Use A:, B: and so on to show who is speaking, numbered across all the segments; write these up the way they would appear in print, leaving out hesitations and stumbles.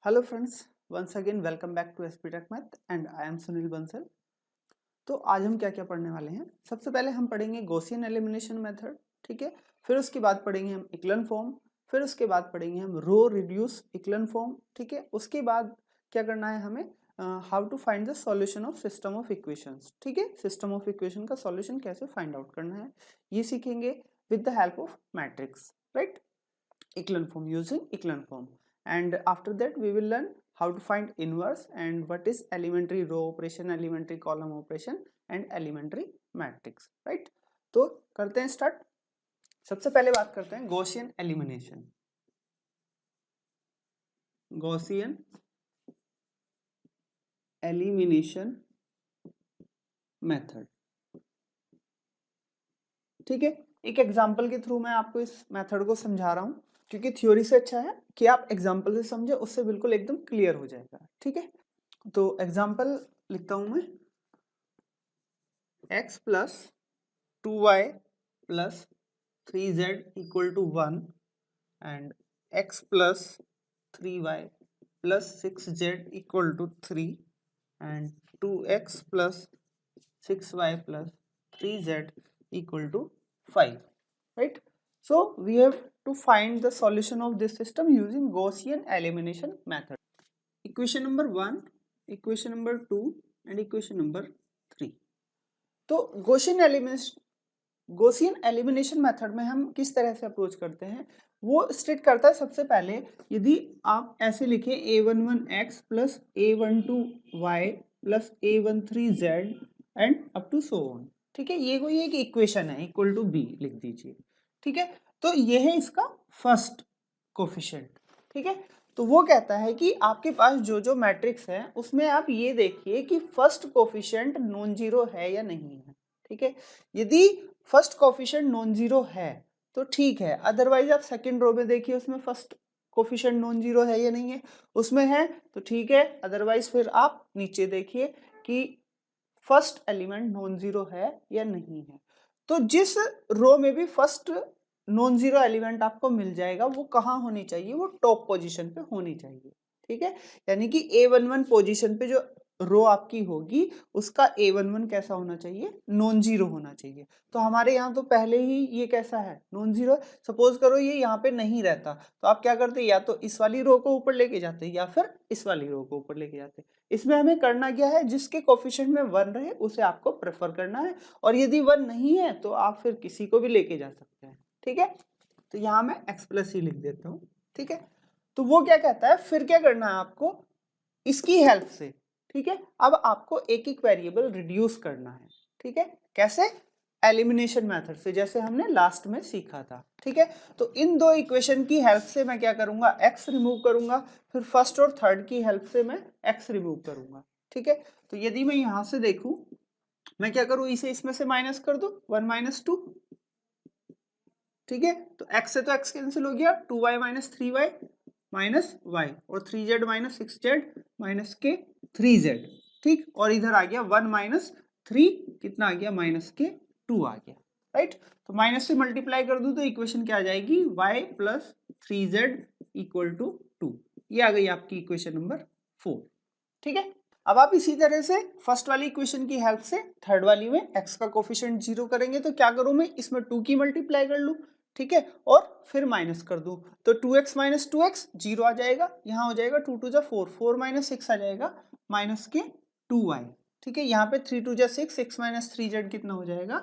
A: Hello friends, once again welcome back to SP tech math and I am Sunil Bansal. तो आज हम क्या क्या पढ़ने वाले हैं। सबसे पहले हम पढ़ेंगे गॉसियन एलिमिनेशन मेथड, ठीक है। फिर उसके बाद पढ़ेंगे हम इक्लन फॉर्म। फिर उसके बाद पढ़ेंगे हम रो रिड्यूस इक्लन फॉर्म, ठीक है। उसके बाद क्या करना है हमें, how to find the solution of system of equations, ठीक है। सिस्टम ऑफ इक्वेशन का सॉल्यूशन कैसे फाइंड आउट करना है ये सीखेंगे with the help of matrix, right. Echelon form, using echelon form, and after that we will learn how to find inverse and what is elementary row operation, elementary column operation and elementary matrix, right। तो करते हैं start. सबसे पहले बात करते हैं Gaussian elimination. Gaussian elimination method, ठीक है। एक एग्जांपल के थ्रू मैं आपको इस मेथड को समझा रहा हूं, क्योंकि थ्योरी से अच्छा है कि आप एग्जांपल से समझे, उससे बिल्कुल एकदम क्लियर हो जाएगा, ठीक है। तो एग्जांपल लिखता हूं मैं, x plus 2y plus 3z equal to 1 and x plus 3y plus 6z equal to 3 and 2x plus 6y plus 3z equal to 5, right? So we have to find the solution of this system using Gaussian elimination method. Equation number 1, equation number 2 and equation number 3. तो Gaussian elimination method में हम किस तरह से approach करते हैं वो state करता है। सबसे पहले यदि आप ऐसे लिखें a11x plus a12y plus a13z and up to so on, ठीक है। ये कोई एक इक्वेशन है, इक्वल टू बी लिख दीजिए, ठीक है। तो ये है इसका फर्स्ट कोफिशिएंट, ठीक है। तो वो कहता है कि आपके पास जो जो मैट्रिक्स है उसमें आप ये देखिए कि फर्स्ट कोफिशिएंट नॉन जीरो है या नहीं है, ठीक है। यदि फर्स्ट कोफिशिएंट नॉन जीरो है तो ठीक है, अदरवाइज आप सेकंड रो में देखिए उसमें फर्स्ट कोफिशिएंट नॉन जीरो है या नहीं है। उसमें है तो ठीक है, अदरवाइज फिर आप नीचे देखिए कि फर्स्ट एलिमेंट नॉन जीरो है या नहीं है। तो जिस रो में भी फर्स्ट नॉन जीरो एलिमेंट आपको मिल जाएगा वो कहाँ होनी चाहिए, वो टॉप पोजीशन पे होनी चाहिए, ठीक है। यानी कि A11 पोजीशन पे जो रो आपकी होगी उसका A11 कैसा होना चाहिए, नॉन जीरो होना चाहिए। तो हमारे यहाँ तो पहले ही ये कैसा है, नॉन जीरो। सपोज करो ये यहाँ पे नहीं रहता तो आप क्या करते, या तो इस वाली रो को ऊपर लेके जाते या फिर इस वाली रो को ऊपर लेके जाते। इसमें हमें करना क्या है, जिसके कोफिशिएंट में 1 रहे उसे आपको प्रेफर करना है, और यदि 1 नहीं है तो आप फिर किसी को भी लेके जा सकते हैं, ठीक है। तो यहाँ मैं x प्लस ही लिख देता हूँ, ठीक है। तो वो क्या कहता है, फिर क्या करना है आपको इसकी हेल्प से, ठीक है। अब आपको एक एक वेरिएबल रिड्यूस करना है, ठीक है। कैसे, एलिमिनेशन मेथड से, जैसे हमने लास्ट में सीखा था, ठीक है। तो इन दो इक्वेशन की हेल्प से मैं क्या करूंगा, x रिमूव करूंगा, फिर फर्स्ट और थर्ड की हेल्प से मैं x रिमूव करूंगा, ठीक है। तो यदि मैं यहां से देखूं, मैं क्या करूं, इसे इसमें से माइनस कर दूं, 1 माइनस 2, ठीक है। तो x से तो x कैंसिल हो गया, 2y minus 3y minus y और 3z माइनस 6z माइनस के 3z, ठीक। और इधर आ गया 1 माइनस 3, कितना आ गया, माइनस के 2 आ गया, राइट। तो माइनस से मल्टीप्लाई कर दूं तो इक्वेशन क्या आ जाएगी, y plus 3z equal to 2। ये आ गई आपकी इक्वेशन नंबर 4, ठीक है। अब आप इसी तरह से फर्स्ट वाली इक्वेशन की हेल्प से थर्ड वाली में x का कोफिशिएंट 0 करेंगे। तो क्या करूं मैं, इसमें 2 की मल्टीप्लाई कर लूं, ठीक है, और फिर माइनस कर दूं तो 2x माइनस 2x 0 आ जाएगा, यहाँ हो जाएगा 2 2 4, 4 माइनस 6 आ जाएगा माइनस के 2y, ठीक है। यहाँ पे 3 2 6, 6 माइनस 3z कितना हो जाएगा,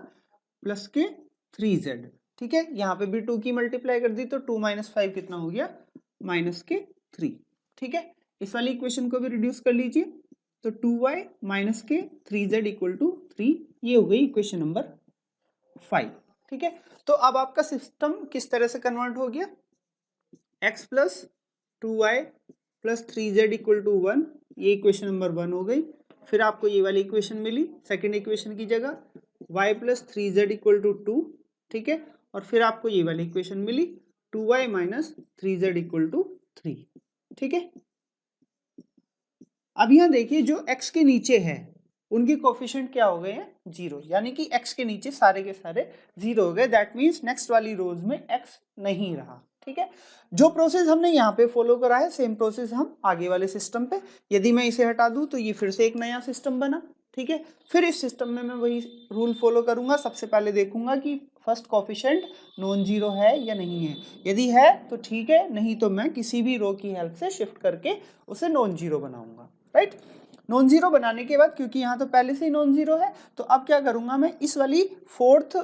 A: प्लस के 3z, ठीक है। यहाँ पे भी 2 की मल्टीप्लाई कर दी तो 2 माइनस 5 कितना हो गया, माइनस के 3, ठीक है। इस वाली इक्वेशन को भी रिड्यूस कर लीजिए, तो 2y माइनस के 3z इक्वल टू 3, ये हो गई इक्वेशन नंबर 5, ठीक है। तो अब आपका सिस्टम किस तरह से कन्वर्ट हो गया, x plus 2y plus 3z equal to 1, ये इक्वेशन नंबर 1 हो गई। फिर आपको ये वाली इक्वेशन मिली सेकेंड इक्वेशन की जगह, y plus 3z equal to 2, ठीक है। और फिर आपको ये वाली इक्वेशन मिली 2y minus 3z equal to 3, ठीक है। अब यहाँ देखिए जो x के नीचे है उनके कोफिशिएंट क्या हो गए हैं, 0, यानी कि x के नीचे सारे के सारे 0 हो गए। दैट मीन्स नेक्स्ट वाली रोज में x नहीं रहा। ठीक है, जो प्रोसेस हमने यहाँ पे फॉलो करा है सेम प्रोसेस हम आगे वाले सिस्टम पे, यदि मैं इसे हटा दूं तो ये फिर से एक नया सिस्टम बना। ठीक है, फिर इस सिस्टम में मैं वही रूल फॉलो करूंगा। सबसे पहले देखूंगा कि फर्स्ट कोफिशिएंट नॉन जीरो है या नहीं है, यदि है तो ठीक है, नहीं तो मैं किसी भी रो की हेल्प से शिफ्ट करके उसे नॉन जीरो बनाऊंगा। राइट, नॉन जीरो बनाने के बाद, क्योंकि यहाँ तो पहले से ही नॉन जीरो है, तो अब क्या करूंगा मैं, इस वाली फोर्थ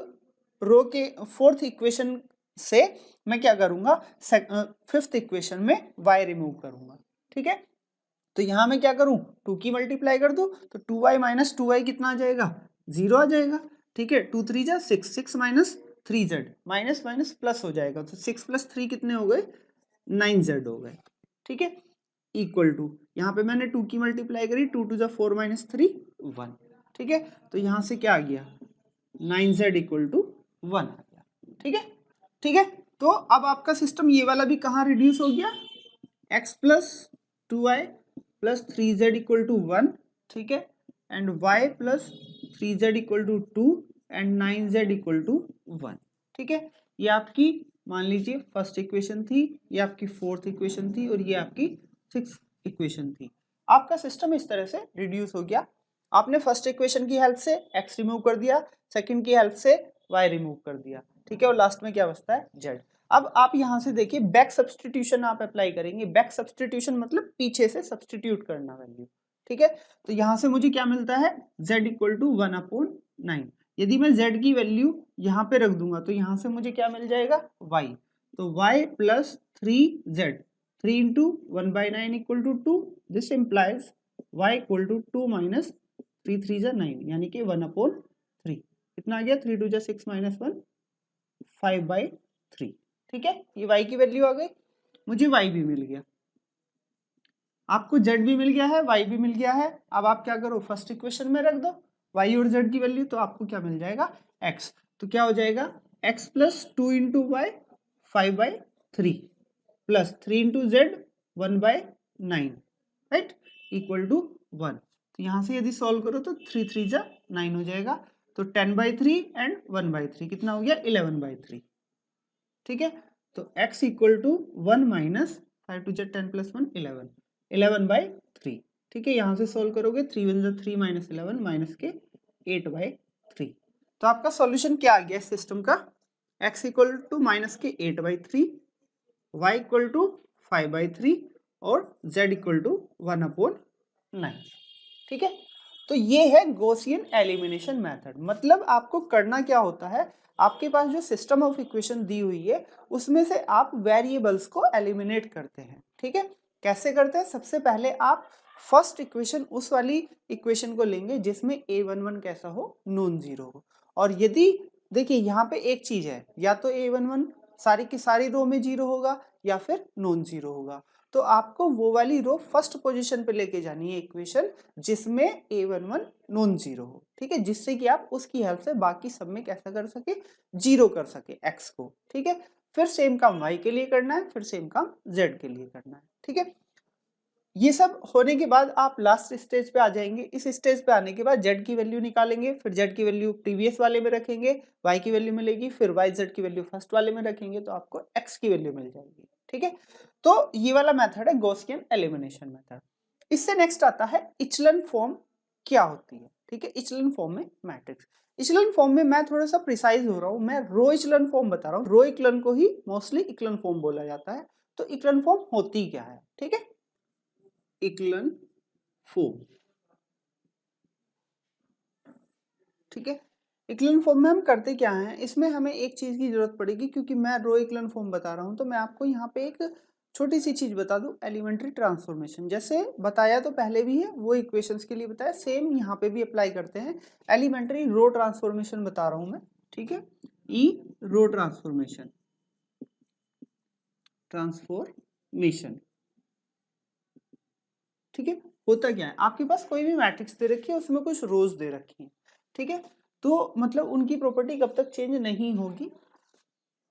A: रो के फोर्थ इक्वेशन से मैं क्या करूंगा, फिफ्थ इक्वेशन में y रिमूव करूंगा। ठीक है, तो यहां मैं क्या करूं, 2 की मल्टीप्लाई कर दूं तो 2y माइनस 2y कितना आ जाएगा, 0 आ जाएगा। ठीक है, 2 3 जा 6, 6 minus 3z, minus minus plus हो जाएगा, तो 6 प्लस 3 कितने हो गए, 9z हो गए। ठीक है, इक्वल टू, यहाँ पे मैंने 2 की मल्टीप्लाई करी, 2 2 जा 4 माइनस 3 1। ठीक है, तो यहाँ से क्या आ गया, 9z इक्वल टू 1 आ गया। ठीक है, ठीक है, तो अब आपका सिस्टम ये वाला भी कहाँ रिड्यूस हो गया, x plus 2y plus 3z equal to 1। ठीक है, and y plus 3z equal to 2 and 9z equal to 1। ठीक है, ये आपकी मान लीजिए फर्स्ट इक्वेशन थी, ये आपकी फोर्थ इक्वेशन थी, और ये आपकी सिक्स्थ इक्वेशन थी। आपका सिस्टम इस तरह से रिड्यूस हो गया। आपने फर्स्ट इक्वेशन की हेल्प से x रिमूव कर दिया, सेकंड की हेल्प से y रिमूव कर दिया। ठीक है, और लास्ट में क्या बचता है, z। अब आप यहां से देखिए बैक सब्सटीट्यूशन आप अप्लाई करेंगे। बैक सब्सटीट्यूशन मतलब पीछे से सब्सटीट्यूट करना वैल्यू। ठीक है, तो यहां से मुझे क्या मिलता है, z इक्वल टू 1/9। यदि मैं z की वैल्यू यहाँ पे रख दूंगा तो यहाँ से मुझे क्या मिल जाएगा, y। तो y plus 3z, 3 into 1/9 equal to 2। This implies y equal to 2 minus 3 3 जा 9, यानी कि 1/3। कितना आ गया, 3 2 जा 6 माइनस 1, 5/3। ठीक है, ये y की वैल्यू आ गई, मुझे y भी मिल गया, आपको z भी मिल गया है, y भी मिल गया है। अब आप क्या करो, फर्स्ट इक्वेशन में रख दो y और z की वैल्यू, तो आपको क्या मिल जाएगा, x। तो क्या हो जाएगा, x plus 2 into Y 5/3 plus 3 into Z 1/9, right, equal to 1। तो यहाँ से यदि सॉल्व करो तो 3 3 जा 9 हो जाएगा, तो 10/3 एंड 1/3 कितना हो गया, 11/3। ठीक है, तो x equal to 1 minus 5 2 10 plus 1 11, 11/3। ठीक है, यहाँ से सॉल्व करोगे 3 1 3 माइनस 11 माइनस के 8/3। तो आपका सॉल्यूशन क्या आ गया इस सिस्टम का, x इक्वल टू माइनस के 8/3, y इक्वल टू 5/3 और z इक्वल टू 1/9। ठीक है, तो ये है गॉसियन एलिमिनेशन मेथड। मतलब आपको करना क्या होता है, आपके पास जो सिस्टम ऑफ इक्वेशन दी हुई है उसमें से आप वेरिएबल्स को एलिमिनेट करते हैं। ठीक है, कैसे करते हैं, सबसे पहले आप फर्स्ट इक्वेशन उस वाली इक्वेशन को लेंगे जिसमें a11 कैसा हो, नॉन जीरो हो। और यदि देखिए यहाँ पे एक चीज है, या तो a11 सारी की सारी रो में जीरो होगा या फिर नॉन जीरो होगा। तो आपको वो वाली रो फर्स्ट पोजीशन पे लेके जानी है इक्वेशन जिसमें a11 नॉन जीरो हो। ठीक है, जिससे कि आप उसकी हेल्प से बाकी सब में कैसा कर सके, जीरो कर सके x को। ठीक है, फिर सेम काम y के लिए करना है, फिर सेम काम z के लिए करना है। ठीक है, ये सब होने के बाद आप लास्ट स्टेज पे आ जाएंगे। इस स्टेज पे आने के बाद z की वैल्यू निकालेंगे, फिर z की वैल्यू प्रीवियस वाले में रखेंगे, y की वैल्यू मिलेगी, फिर yz की वैल्यू फर्स्ट वाले में रखेंगे, तो आपको x की वैल्यू मिल जाएगी। ठीक है, तो ये वाला मेथड है गॉसियन एलिमिनेशन मेथड। इससे नेक्स्ट आता है इचलन फॉर्म क्या होती है। ठीक है, इचलन फॉर्म में मैट्रिक्स, इचलन फॉर्म में मैं थोड़ा सा प्रिसाइज हो रहा हूँ, मैं रो इचलन फॉर्म बता रहा हूँ। रो इचलन को ही मोस्टली इचलन फॉर्म बोला जाता है। तो इचलन फॉर्म होती क्या है, ठीक है, इक्लन फॉर्म। ठीक है, इक्लन फॉर्म में हम करते क्या हैं, इसमें हमें एक चीज की जरूरत पड़ेगी, क्योंकि मैं रो इक्लन फॉर्म बता रहा हूं तो मैं आपको यहाँ पे एक छोटी सी चीज बता दूं, एलिमेंट्री ट्रांसफॉर्मेशन। जैसे बताया तो पहले भी है, वो इक्वेशंस के लिए बताया, सेम यहाँ पे भी अप्लाई करते हैं। एलिमेंट्री रो ट्रांसफॉर्मेशन बता रहा हूं मैं। ठीक है, ई रो ट्रांसफॉर्मेशन, ट्रांसफॉर्मेशन। ठीक है, होता क्या है, आपके पास कोई भी मैट्रिक्स दे रखी है, उसमें कुछ रोज दे रखी है। ठीक है, तो मतलब उनकी प्रॉपर्टी कब तक चेंज नहीं होगी,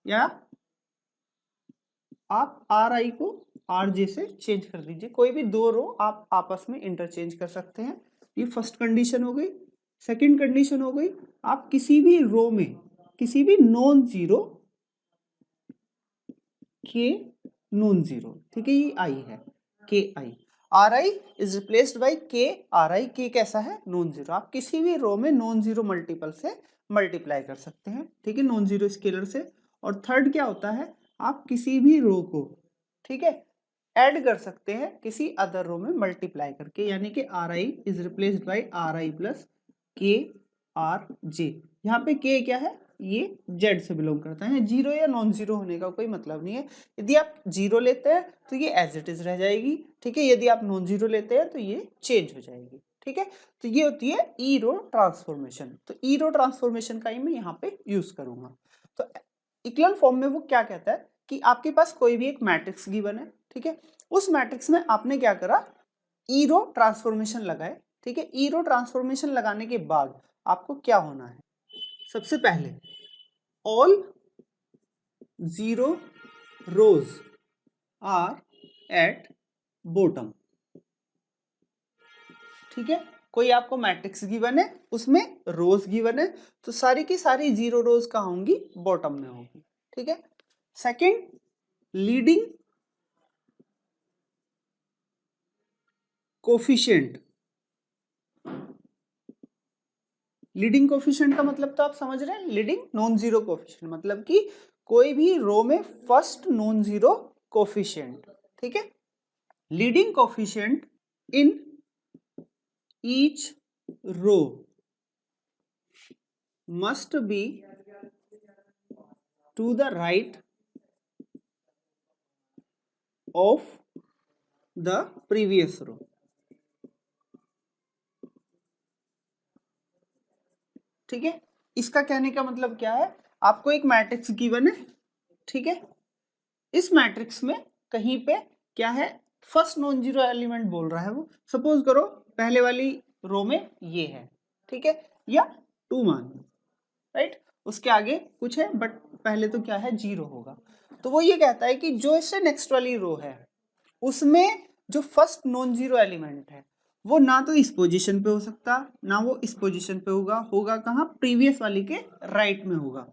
A: या आप आर आई को आर जे से चेंज कर दीजिए, कोई भी दो रो आप आपस में इंटरचेंज कर सकते हैं। ये फर्स्ट कंडीशन हो गई। सेकंड कंडीशन हो गई, आप किसी भी रो में किसी भी नॉन जीरो के नॉन जीरो, ठीक है, ये आई है K I, R I is replaced by K R I. K कैसा है? Non zero. आप किसी भी रो में नॉन जीरो मल्टीपल से मल्टीप्लाई कर सकते हैं, ठीक है, नॉन जीरो स्केलर से। और थर्ड क्या होता है, आप किसी भी रो को, ठीक है, ऐड कर सकते हैं किसी अदर रो में मल्टीप्लाई करके, यानी कि are I is replaced by are I plus के आर जे। यहाँ पे के क्या है? ये जेड से बिलोंग करता है, जीरो या नॉन जीरो होने का कोई मतलब नहीं है। यदि आप जीरो लेते हैं तो ये एज इट इज रह जाएगी, ठीक है, यदि आप नॉन जीरो लेते हैं तो ये चेंज हो जाएगी, ठीक है। तो ये होती है ई रो ट्रांसफॉर्मेशन। तो ई रो ट्रांसफॉर्मेशन का ही मैं यहाँ पे यूज करूंगा। तो इक्लन फॉर्म में वो क्या कहता है कि आपके पास कोई भी एक मैट्रिक्स गिवन है, ठीक है, उस मैट्रिक्स में आपने क्या करा, ई रो ट्रांसफॉर्मेशन लगाए, ठीक है। ई रो ट्रांसफॉर्मेशन लगाने के बाद आपको क्या होना है, सबसे पहले all zero rows are at bottom, ठीक है। कोई आपको मैट्रिक्स गिवन है, उसमें रोज गिवन है, तो सारी की सारी जीरो रोज कहाँ होंगी? बॉटम में होगी, ठीक है। Second, leading coefficient. Leading coefficient का मतलब तो आप समझ रहे हैं, लीडिंग नॉन जीरो कोफिशिएंट मतलब कि कोई भी रो में फर्स्ट नॉन जीरो कोफिशिएंट, ठीक है। Leading coefficient in each row must be to the right of the previous row, ठीक है। इसका कहने का मतलब क्या है, आपको एक मैट्रिक्स गिवन है, ठीक है, इस मैट्रिक्स में कहीं पे क्या है, फर्स्ट नॉन जीरो एलिमेंट बोल रहा है वो, सपोज करो पहले वाली रो में ये है, ठीक है, या 2 मान, राइट, उसके आगे कुछ है बट पहले तो क्या है, जीरो होगा। तो वो ये कहता है कि जो इससे नेक्स्ट वाली रो है उसमें जो फर्स्ट नॉन जीरो एलिमेंट है वो ना तो इस पोजीशन पे हो सकता, ना वो इस पोजीशन पे होगा कहाँ, प्रीवियस वाली के राइट में होगा,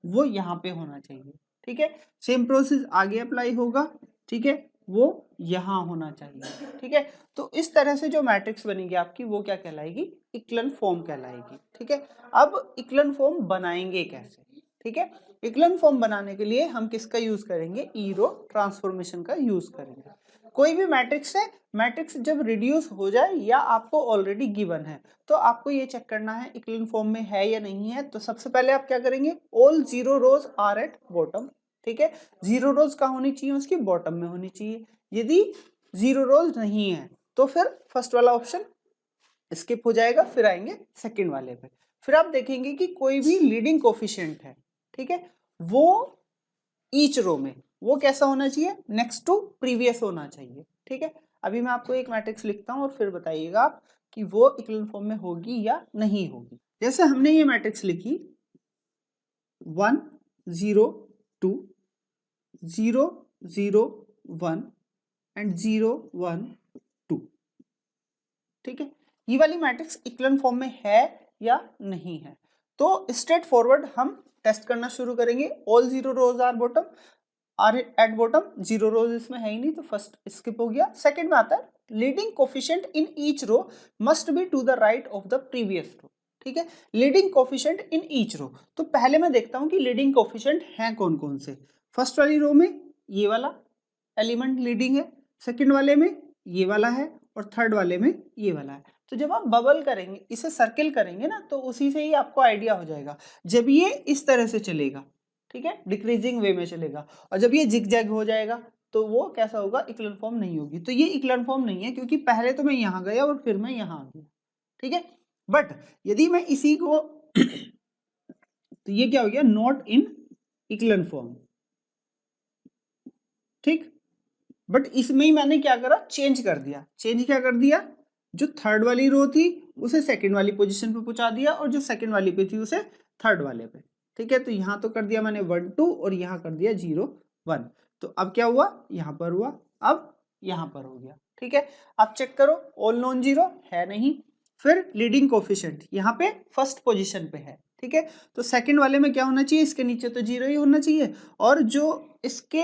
A: वो यहाँ पे होना चाहिए, ठीक है। सेम प्रोसेस आगे अप्लाई होगा, ठीक है, वो यहाँ होना चाहिए, ठीक है। तो इस तरह से जो मैट्रिक्स बनेगी आपकी वो क्या कहलाएगी, इक्लन फॉर्म कहलाएगी, ठीक है। अब इक्लन फॉर्म बनाएंगे कैसे, ठीक है। इक्लन फॉर्म बनाने के लिए हम किसका यूज करेंगे, ई रो ट्रांसफॉर्मेशन का यूज करेंगे। कोई भी मैट्रिक्स है, मैट्रिक्स जब रिड्यूस हो जाए या आपको ऑलरेडी गिवन है तो आपको ये चेक करना है इक्लन फॉर्म में है या नहीं है। तो सबसे पहले आप क्या करेंगे, all zero rows are at bottom, ठीक है, जीरो रोज कहाँ होनी चाहिए, उसकी बॉटम में होनी चाहिए। यदि जीरो रोज नहीं है तो फिर फर्स्ट वाला ऑप्शन स्किप हो जाएगा, फिर आएंगे सेकंड वाले पे। फिर आप देखेंगे कि कोई भी लीडिंग कोफिशिएंट है, ठीक है, वो ईच रो में वो कैसा होना चाहिए, नेक्स्ट टू प्रीवियस होना चाहिए, ठीक है। अभी मैं आपको एक मैट्रिक्स लिखता हूं और फिर बताइएगा आप कि वो इक्विवेलेंट फॉर्म में होगी या नहीं होगी। जैसे हमने ये मैट्रिक्स लिखी 1 0 2 0 0 1 एंड 0 1 2, ठीक है, ये वाली मैट्रिक्स इक्विवेलेंट फॉर्म में है या नहीं है। तो स्ट्रेट फॉरवर्ड हम टेस्ट करना शुरू करेंगे। All zero rows are bottom, are at bottom, zero rows इसमें है ही नहीं तो फर्स्ट स्किप हो गया। सेकंड में आता है leading coefficient in each row must be to the right of the previous row, ठीक है, leading coefficient in each row. तो पहले मैं देखता हूं कि लीडिंग कोफिशिएंट हैं कौन कौन से। फर्स्ट वाली रो में ये वाला एलिमेंट लीडिंग है, सेकंड वाले में ये वाला है और थर्ड वाले में ये वाला है। तो जब आप बबल करेंगे, इसे सर्किल करेंगे ना, तो उसी से ही आपको आइडिया हो जाएगा। जब ये इस तरह से चलेगा, ठीक है, डिक्रीजिंग वे में चलेगा, और जब ये जिगजैग हो जाएगा तो वो कैसा होगा, इक्विवेलेंट फॉर्म नहीं होगी। तो ये इक्विवेलेंट फॉर्म नहीं है क्योंकि पहले तो मैं यहाँ गया और फिर मैं यहाँ आ गया, ठीक है। बट यदि मैं इसी को तो ये क्या हो गया, नॉट इन इक्विवेलेंट फॉर्म, ठीक। बट इसमें ही मैंने क्या करा, चेंज कर दिया। चेंज क्या कर दिया, जो थर्ड वाली रो थी उसे सेकंड वाली पोजीशन पे पहुंचा दिया और जो सेकंड वाली पे थी उसे थर्ड वाले पे, ठीक है। तो यहाँ तो कर दिया मैंने 1 2 और यहाँ कर दिया 0 1। तो अब क्या हुआ, यहाँ पर हुआ, अब यहाँ पर हो गया, ठीक है। आप चेक करो, ऑल नॉन जीरो है नहीं, फिर लीडिंग कोफिशिएंट यहाँ पे फर्स्ट पोजीशन पे है, ठीक है। तो सेकंड वाले में क्या होना चाहिए, इसके नीचे तो 0 ही होना चाहिए, और जो इसके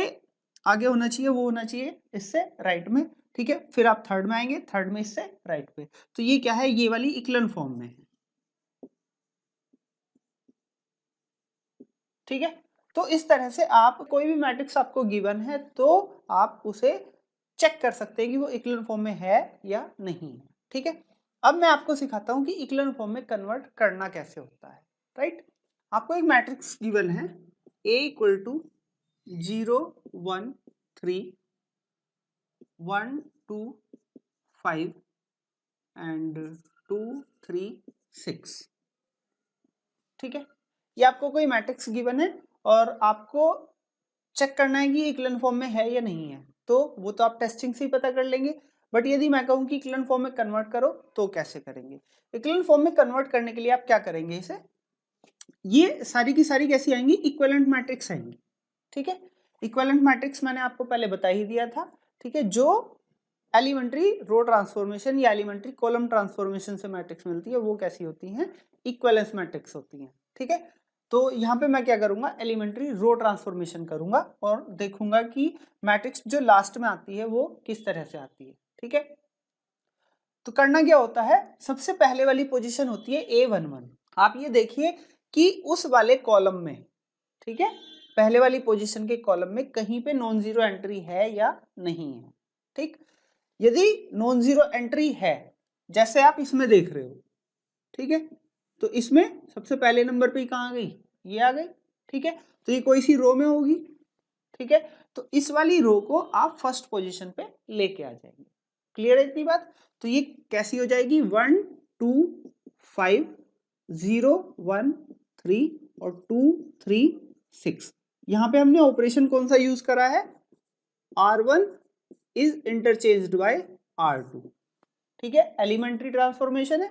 A: आगे होना चाहिए वो होना चाहिए इससे राइट में, ठीक है। फिर आप थर्ड में आएंगे, थर्ड में इससे राइट पे। तो ये क्या है, ये वाली इक्विवेलेंट फॉर्म में है, ठीक है। तो इस तरह से आप कोई भी मैट्रिक्स आपको गिवन है तो आप उसे चेक कर सकते हैं कि वो इक्विवेलेंट फॉर्म में है या नहीं है, ठीक है। अब मैं आपको सिखाता हूं कि इक्विवेलेंट फॉर्म में कन्वर्ट करना कैसे होता है, राइट। आपको एक मैट्रिक्स गिवन है A इक्वल टू 0 1 3 1 2 5 एंड 2 3 6, ठीक है। ये आपको कोई मैट्रिक्स गिवन है और आपको चेक करना है कि ये इक्विवेलेंट फॉर्म में है या नहीं है, तो वो तो आप टेस्टिंग से ही पता कर लेंगे। बट यदि मैं कहूँ कि इक्विवेलेंट फॉर्म में कन्वर्ट करो तो कैसे करेंगे। इक्विवेलेंट फॉर्म में कन्वर्ट करने के लिए आप क्या करेंगे, इसे ये सारी की सारी कैसी आएंगी, इक्विवेलेंट मैट्रिक्स आएंगी, ठीक है। इक्विवेलेंट मैट्रिक्स मैंने आपको पहले बता ही दिया था, ठीक है। जो एलिमेंट्री रो ट्रांसफॉर्मेशन या एलिमेंट्री कॉलम ट्रांसफॉर्मेशन से मैट्रिक्स मिलती है वो कैसी होती हैं, इक्विवेलेंस मैट्रिक्स होती हैं, ठीक है। तो यहाँ पे मैं क्या करूंगा, एलिमेंट्री रो ट्रांसफॉर्मेशन करूंगा और देखूंगा कि मैट्रिक्स जो लास्ट में आती है वो किस तरह से आती है, ठीक है। तो करना क्या होता है, सबसे पहले वाली पोजीशन होती है A11। आप ये देखिए कि उस वाले कॉलम में, ठीक है, पहले वाली पोजीशन के कॉलम में कहीं पे नॉन जीरो एंट्री है या नहीं है, ठीक। यदि नॉन जीरो एंट्री है, जैसे आप इसमें देख रहे हो, ठीक है, तो इसमें सबसे पहले नंबर पे कहाँ आ गई, ये आ गई, ठीक है। तो ये कोई सी रो में होगी, ठीक है। तो इस वाली रो को आप फर्स्ट पोजीशन पे लेके आ जाएंगे। क्लियर है इतनी बात। तो ये कैसी हो जाएगी, 1 2 5 0 1 3 और 2 3 6। यहाँ पे हमने ऑपरेशन कौन सा यूज करा है, R1 is interchanged bye R2, ठीक है। एलिमेंट्री ट्रांसफॉर्मेशन है।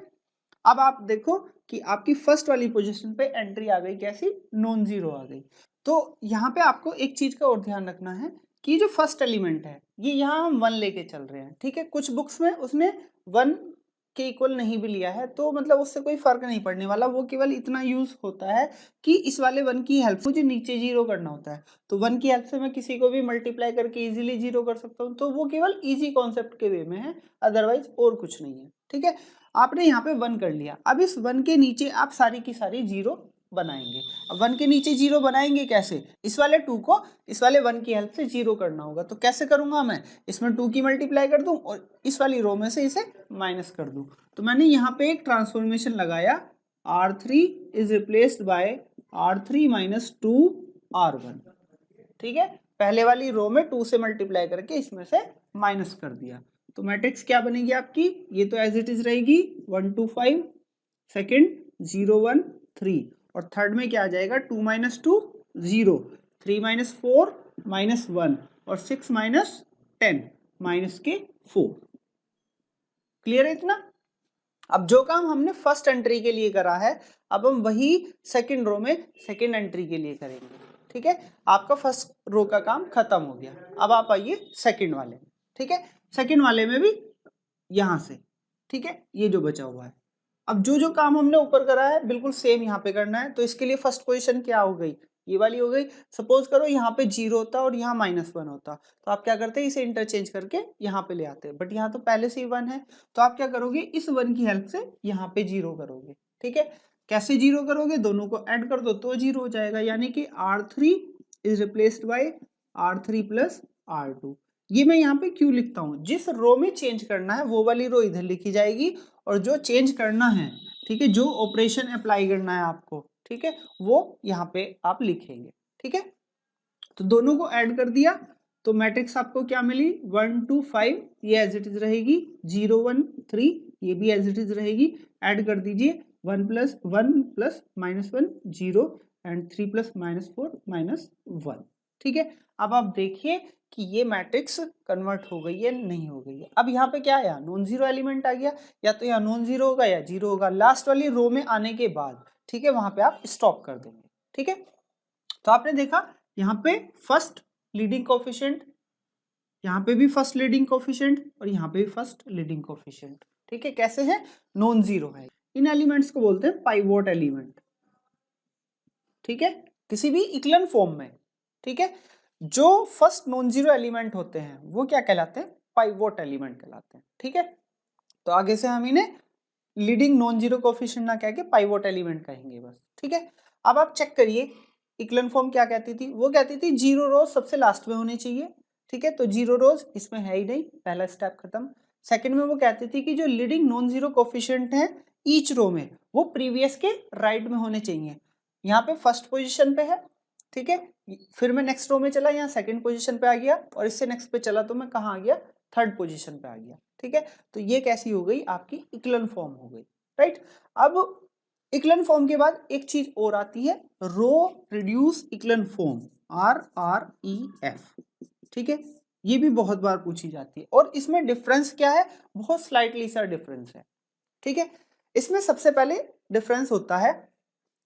A: अब आप देखो कि आपकी फर्स्ट वाली पोजीशन पे एंट्री आ गई कैसी, नॉन जीरो आ गई। तो यहाँ पे आपको एक चीज का और ध्यान रखना है कि जो फर्स्ट एलिमेंट है ये यहाँ हम 1 लेके चल रहे हैं, ठीक है। कुछ बुक्स में उसने 1 के इक्वल नहीं भी लिया है, तो मतलब उससे कोई फर्क नहीं पड़ने वाला, वो केवल इतना यूज होता है कि इस वाले 1 की हेल्प मुझे नीचे जीरो करना होता है, तो 1 की हेल्प से मैं किसी को भी मल्टीप्लाई करके इजीली जीरो कर सकता हूँ, तो वो केवल इजी कॉन्सेप्ट के वे में है, अदरवाइज और कुछ नहीं है, ठीक है। आपने यहाँ पे 1 कर लिया, अब इस 1 के नीचे आप सारी की सारी जीरो बनाएंगे। अब 1 के नीचे जीरो बनाएंगे कैसे, इस वाले 2 को इस वाले 1 की हेल्प से जीरो करना होगा। तो कैसे करूंगा मैं, इसमें 2 की मल्टीप्लाई कर दूं और इस वाली रो में से इसे माइनस कर दूं। तो मैंने यहाँ पे एक ट्रांसफॉर्मेशन लगाया, R3 is replaced by R3 minus 2 R1, ठीक है। पहले वाली रो में 2 से मल्टीप्लाई करके इसमें से माइनस कर दिया। तो मैट्रिक्स क्या बनेगी आपकी, ये तो एज इट इज रहेगी 1 2 5, सेकेंड 0 1 3, और थर्ड में क्या आ जाएगा, 2 माइनस 2 0, 3 माइनस 4 माइनस 1 और 6 माइनस 10 माइनस के 4। क्लियर है इतना। अब जो काम हमने फर्स्ट एंट्री के लिए करा है, अब हम वही सेकंड रो में सेकंड एंट्री के लिए करेंगे, ठीक है। आपका फर्स्ट रो का काम खत्म हो गया, अब आप आइए सेकंड वाले में, ठीक है। सेकंड वाले में भी यहां से, ठीक है, ये जो बचा हुआ है। अब जो जो काम हमने ऊपर करा है बिल्कुल सेम यहाँ पे करना है। तो इसके लिए फर्स्ट पोजीशन क्या हो गई, ये वाली हो गई। सपोज करो यहाँ पे 0 होता और यहाँ -1 होता, तो आप क्या करते, इसे इंटरचेंज करके यहाँ पे ले आते, बट यहाँ तो पहले से ही 1 है, तो आप क्या करोगे, इस 1 की हेल्प से यहाँ पे 0 करोगे, ठीक है। कैसे 0 करोगे, दोनों को ऐड कर दो तो 0 हो जाएगा, यानी कि R3 is replaced by R3 plus R2। ये मैं यहाँ पे क्यों लिखता हूँ, जिस रो में चेंज करना है वो वाली रो इधर लिखी जाएगी, और जो चेंज करना है, ठीक है, जो ऑपरेशन अप्लाई करना है आपको, ठीक है, वो यहाँ पे आप लिखेंगे, ठीक है। तो दोनों को ऐड कर दिया तो मैट्रिक्स आपको क्या मिली, 1 2 5, ये एज इट इज रहेगी, 0 1 3, ये भी एज इट इज रहेगी। ऐड कर दीजिए, 1 प्लस -1 0 एंड 3 प्लस -4 -1, ठीक है। अब आप देखिए कि ये मैट्रिक्स कन्वर्ट हो गई है नहीं हो गई है। अब यहाँ पे क्या आया, नॉन जीरो एलिमेंट आ गया, या तो यहाँ नॉन जीरो होगा या जीरो होगा, लास्ट वाली रो में आने के बाद, ठीक है, वहां पे आप स्टॉप कर देंगे, ठीक है। तो आपने देखा यहाँ पे फर्स्ट लीडिंग कोफिशिएंट, यहाँ पे भी फर्स्ट लीडिंग कोफिशिएंट और यहाँ पे भी फर्स्ट लीडिंग कोफिशिएंट, ठीक है, कैसे है, नॉन जीरो है। इन एलिमेंट्स को बोलते हैं पाइवोट एलिमेंट, ठीक है, किसी भी इक्लन फॉर्म में, ठीक है। जो फर्स्ट नॉन जीरो एलिमेंट होते हैं वो क्या कहलाते हैं, पाइवोट एलिमेंट कहलाते हैं, ठीक है। तो आगे से हम इन्हें लीडिंग नॉन जीरो कोफिशिएंट ना कह के पाइवोट एलिमेंट कहेंगे बस, ठीक है। अब आप चेक करिए इक्लन फॉर्म क्या कहती थी, वो कहती थी जीरो रोज सबसे लास्ट में होनी चाहिए, ठीक है। तो जीरो रोज इसमें है ही नहीं, पहला स्टेप खत्म। सेकंड में वो कहती थी कि जो लीडिंग नॉन जीरो कोफिशिएंट है ईच रो में वो प्रीवियस के राइट में होने चाहिए। यहाँ पे फर्स्ट पोजीशन पे है, ठीक है, फिर मैं नेक्स्ट रो में चला, यहाँ सेकंड पोजीशन पे आ गया, और इससे नेक्स्ट पे चला तो मैं कहाँ आ गया, थर्ड पोजीशन पे आ गया, ठीक है। तो ये कैसी हो गई, आपकी इक्लन फॉर्म हो गई, राइट। अब इक्लन फॉर्म के बाद एक चीज और आती है, रो रिड्यूस इक्लन फॉर्म, RREF, ठीक है। ये भी बहुत बार पूछी जाती है, और इसमें डिफरेंस क्या है, बहुत स्लाइटली सा डिफरेंस है, ठीक है। इसमें सबसे पहले डिफरेंस होता है,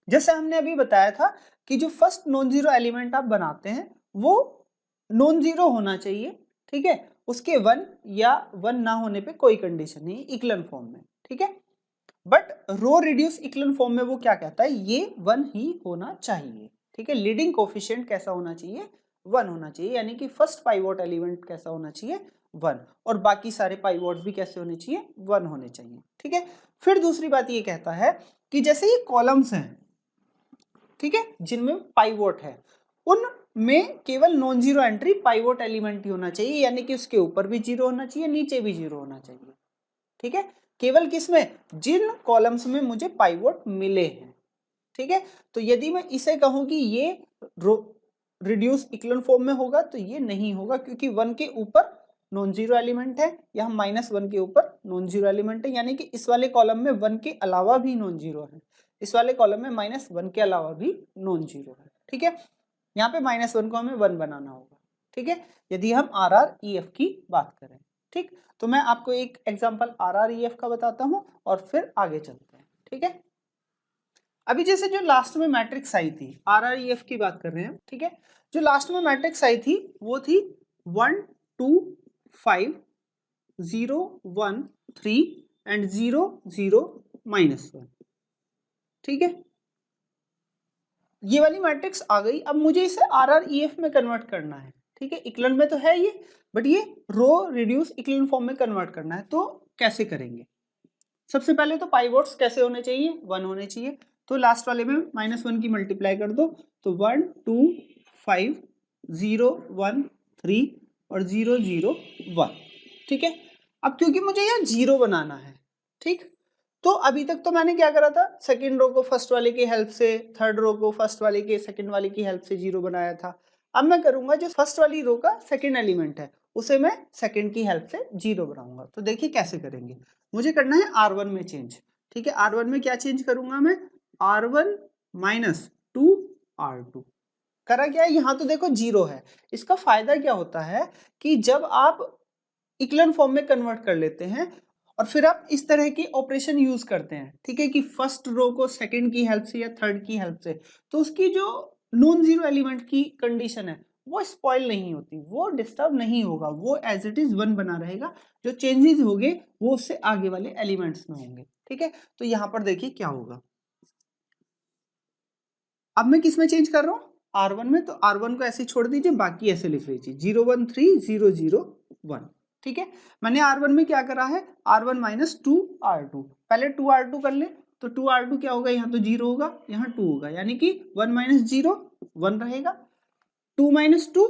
A: जैसे हमने अभी बताया था कि जो फर्स्ट नॉन जीरो एलिमेंट आप बनाते हैं वो नॉन जीरो होना चाहिए, ठीक है, उसके वन या वन ना होने पे कोई कंडीशन नहीं इक्लन फॉर्म में, ठीक है। बट रो रिड्यूस इक्लन फॉर्म में वो क्या कहता है, ये वन ही होना चाहिए, ठीक है। लीडिंग कोफिशिएंट कैसा होना चाहिए, वन होना चाहिए, यानी कि फर्स्ट पाइवोट एलिमेंट कैसा होना चाहिए, वन, और बाकी सारे पाइवोट भी कैसे होने चाहिए, वन होने चाहिए, ठीक है। फिर दूसरी बात ये कहता है कि जैसे ये कॉलम्स हैं, ठीक है, जिनमें पाइवोट है उनमें केवल non zero entry pivot element ही होना चाहिए, यानी कि उसके ऊपर भी जीरो होना चाहिए, नीचे भी जीरो होना चाहिए, ठीक है। केवल किसमें, जिन कॉलम्स में मुझे पाइवोट मिले हैं, ठीक है। तो यदि मैं इसे कहूं कि ये रिड्यूस इक्लन फॉर्म में होगा तो ये नहीं होगा, क्योंकि वन के ऊपर नॉन जीरो एलिमेंट है, यहाँ माइनस वन के ऊपर नॉन जीरो एलिमेंट है, यानी कि इस वाले कॉलम में वन के अलावा भी नॉन जीरो है, इस वाले कॉलम में माइनस वन के अलावा भी नॉन जीरो है, ठीक है। यहाँ पे माइनस वन को हमें वन बनाना होगा, ठीक है, यदि हम RREF की बात करें, ठीक। तो मैं आपको एक एग्जांपल RREF का बताता हूं और फिर आगे चलते हैं, ठीक है। अभी जैसे जो लास्ट में मैट्रिक्स आई थी, RREF की बात कर रहे हैं, ठीक है। जो लास्ट में मैट्रिक्स आई थी वो थी 1 2 5 0 1 3 एंड 0 0 -1, ठीक है। ये वाली मैट्रिक्स आ गई, अब मुझे इसे RREF में कन्वर्ट करना है, ठीक है। इक्लन में तो है ये, बट ये रो रिड्यूस इक्लन फॉर्म में कन्वर्ट करना है, तो कैसे करेंगे। सबसे पहले तो पाइवोट्स कैसे होने चाहिए, वन होने चाहिए, तो लास्ट वाले में -1 की मल्टीप्लाई कर दो, तो 1 2 5 0 1 3 और 0 0 1, ठीक है। अब क्योंकि मुझे यहाँ जीरो बनाना है, ठीक, तो अभी तक तो मैंने क्या करा था, सेकंड रो को फर्स्ट वाले की हेल्प से, थर्ड रो को फर्स्ट वाले के सेकंड वाले की हेल्प से जीरो बनाया था। अब मैं करूंगा जो फर्स्ट वाली रो का सेकंड एलिमेंट है उसे मैं सेकंड की हेल्प से जीरो बनाऊंगा। तो देखिए कैसे करेंगे, मुझे करना है R1 में चेंज, ठीक है। R1 में क्या चेंज करूंगा मैं, R1 -2 R2, करा क्या, यहाँ तो देखो जीरो है। इसका फायदा क्या होता है कि जब आप इक्लन फॉर्म में कन्वर्ट कर लेते हैं और फिर आप इस तरह की ऑपरेशन यूज करते हैं, ठीक है, कि फर्स्ट रो को सेकंड की हेल्प से या थर्ड की हेल्प से, तो उसकी जो नॉन जीरो एलिमेंट की कंडीशन है वो स्पॉइल नहीं होती, वो डिस्टर्ब नहीं होगा, वो एज इट इज वन बना रहेगा, जो चेंजेस होंगे वो उससे आगे वाले एलिमेंट्स में होंगे, ठीक है। तो यहाँ पर देखिए क्या होगा, अब मैं किस में चेंज कर रहा हूँ, R1 में, तो R1 को ऐसे छोड़ दीजिए, बाकी ऐसे लिख लीजिए 0 1 3 0 0 1, ठीक है। मैंने R1 में क्या करा है, R1 -2 R2, पहले 2 R2 कर ले, तो 2 R2 क्या होगा, यहाँ तो 0 होगा, यहाँ 2 होगा, यानी कि 1 - 0 1 रहेगा, 2 - 2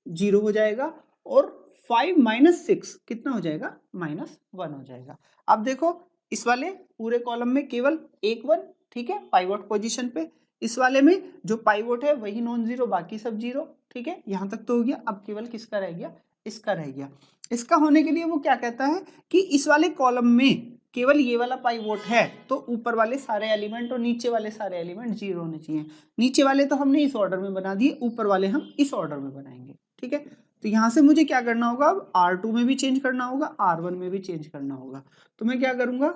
A: 0 हो जाएगा, और 5 - 6 कितना हो जाएगा, -1 हो जाएगा। अब देखो इस वाले पूरे कॉलम में केवल एक 1, ठीक है, पाइवोट पोजीशन पे, इस वाले में जो पाइवोट है वही नॉन जीरो, बाकी सब जीरो, ठीक है। यहाँ तक तो हो गया, अब केवल किसका रह गया, इसका रह गया। इसका होने के लिए वो क्या कहता है कि इस वाले कॉलम में केवल ये वाला पाइवोट है, तो ऊपर वाले सारे एलिमेंट और नीचे वाले सारे एलिमेंट जीरो होने चाहिए। नीचे वाले तो हमने इस ऑर्डर में बना दिए, ऊपर वाले हम इस ऑर्डर में बनाएंगे, ठीक है। तो यहाँ से मुझे क्या करना होगा, अब R2 में भी चेंज करना होगा, R1 में भी चेंज करना होगा। तो मैं क्या करूंगा,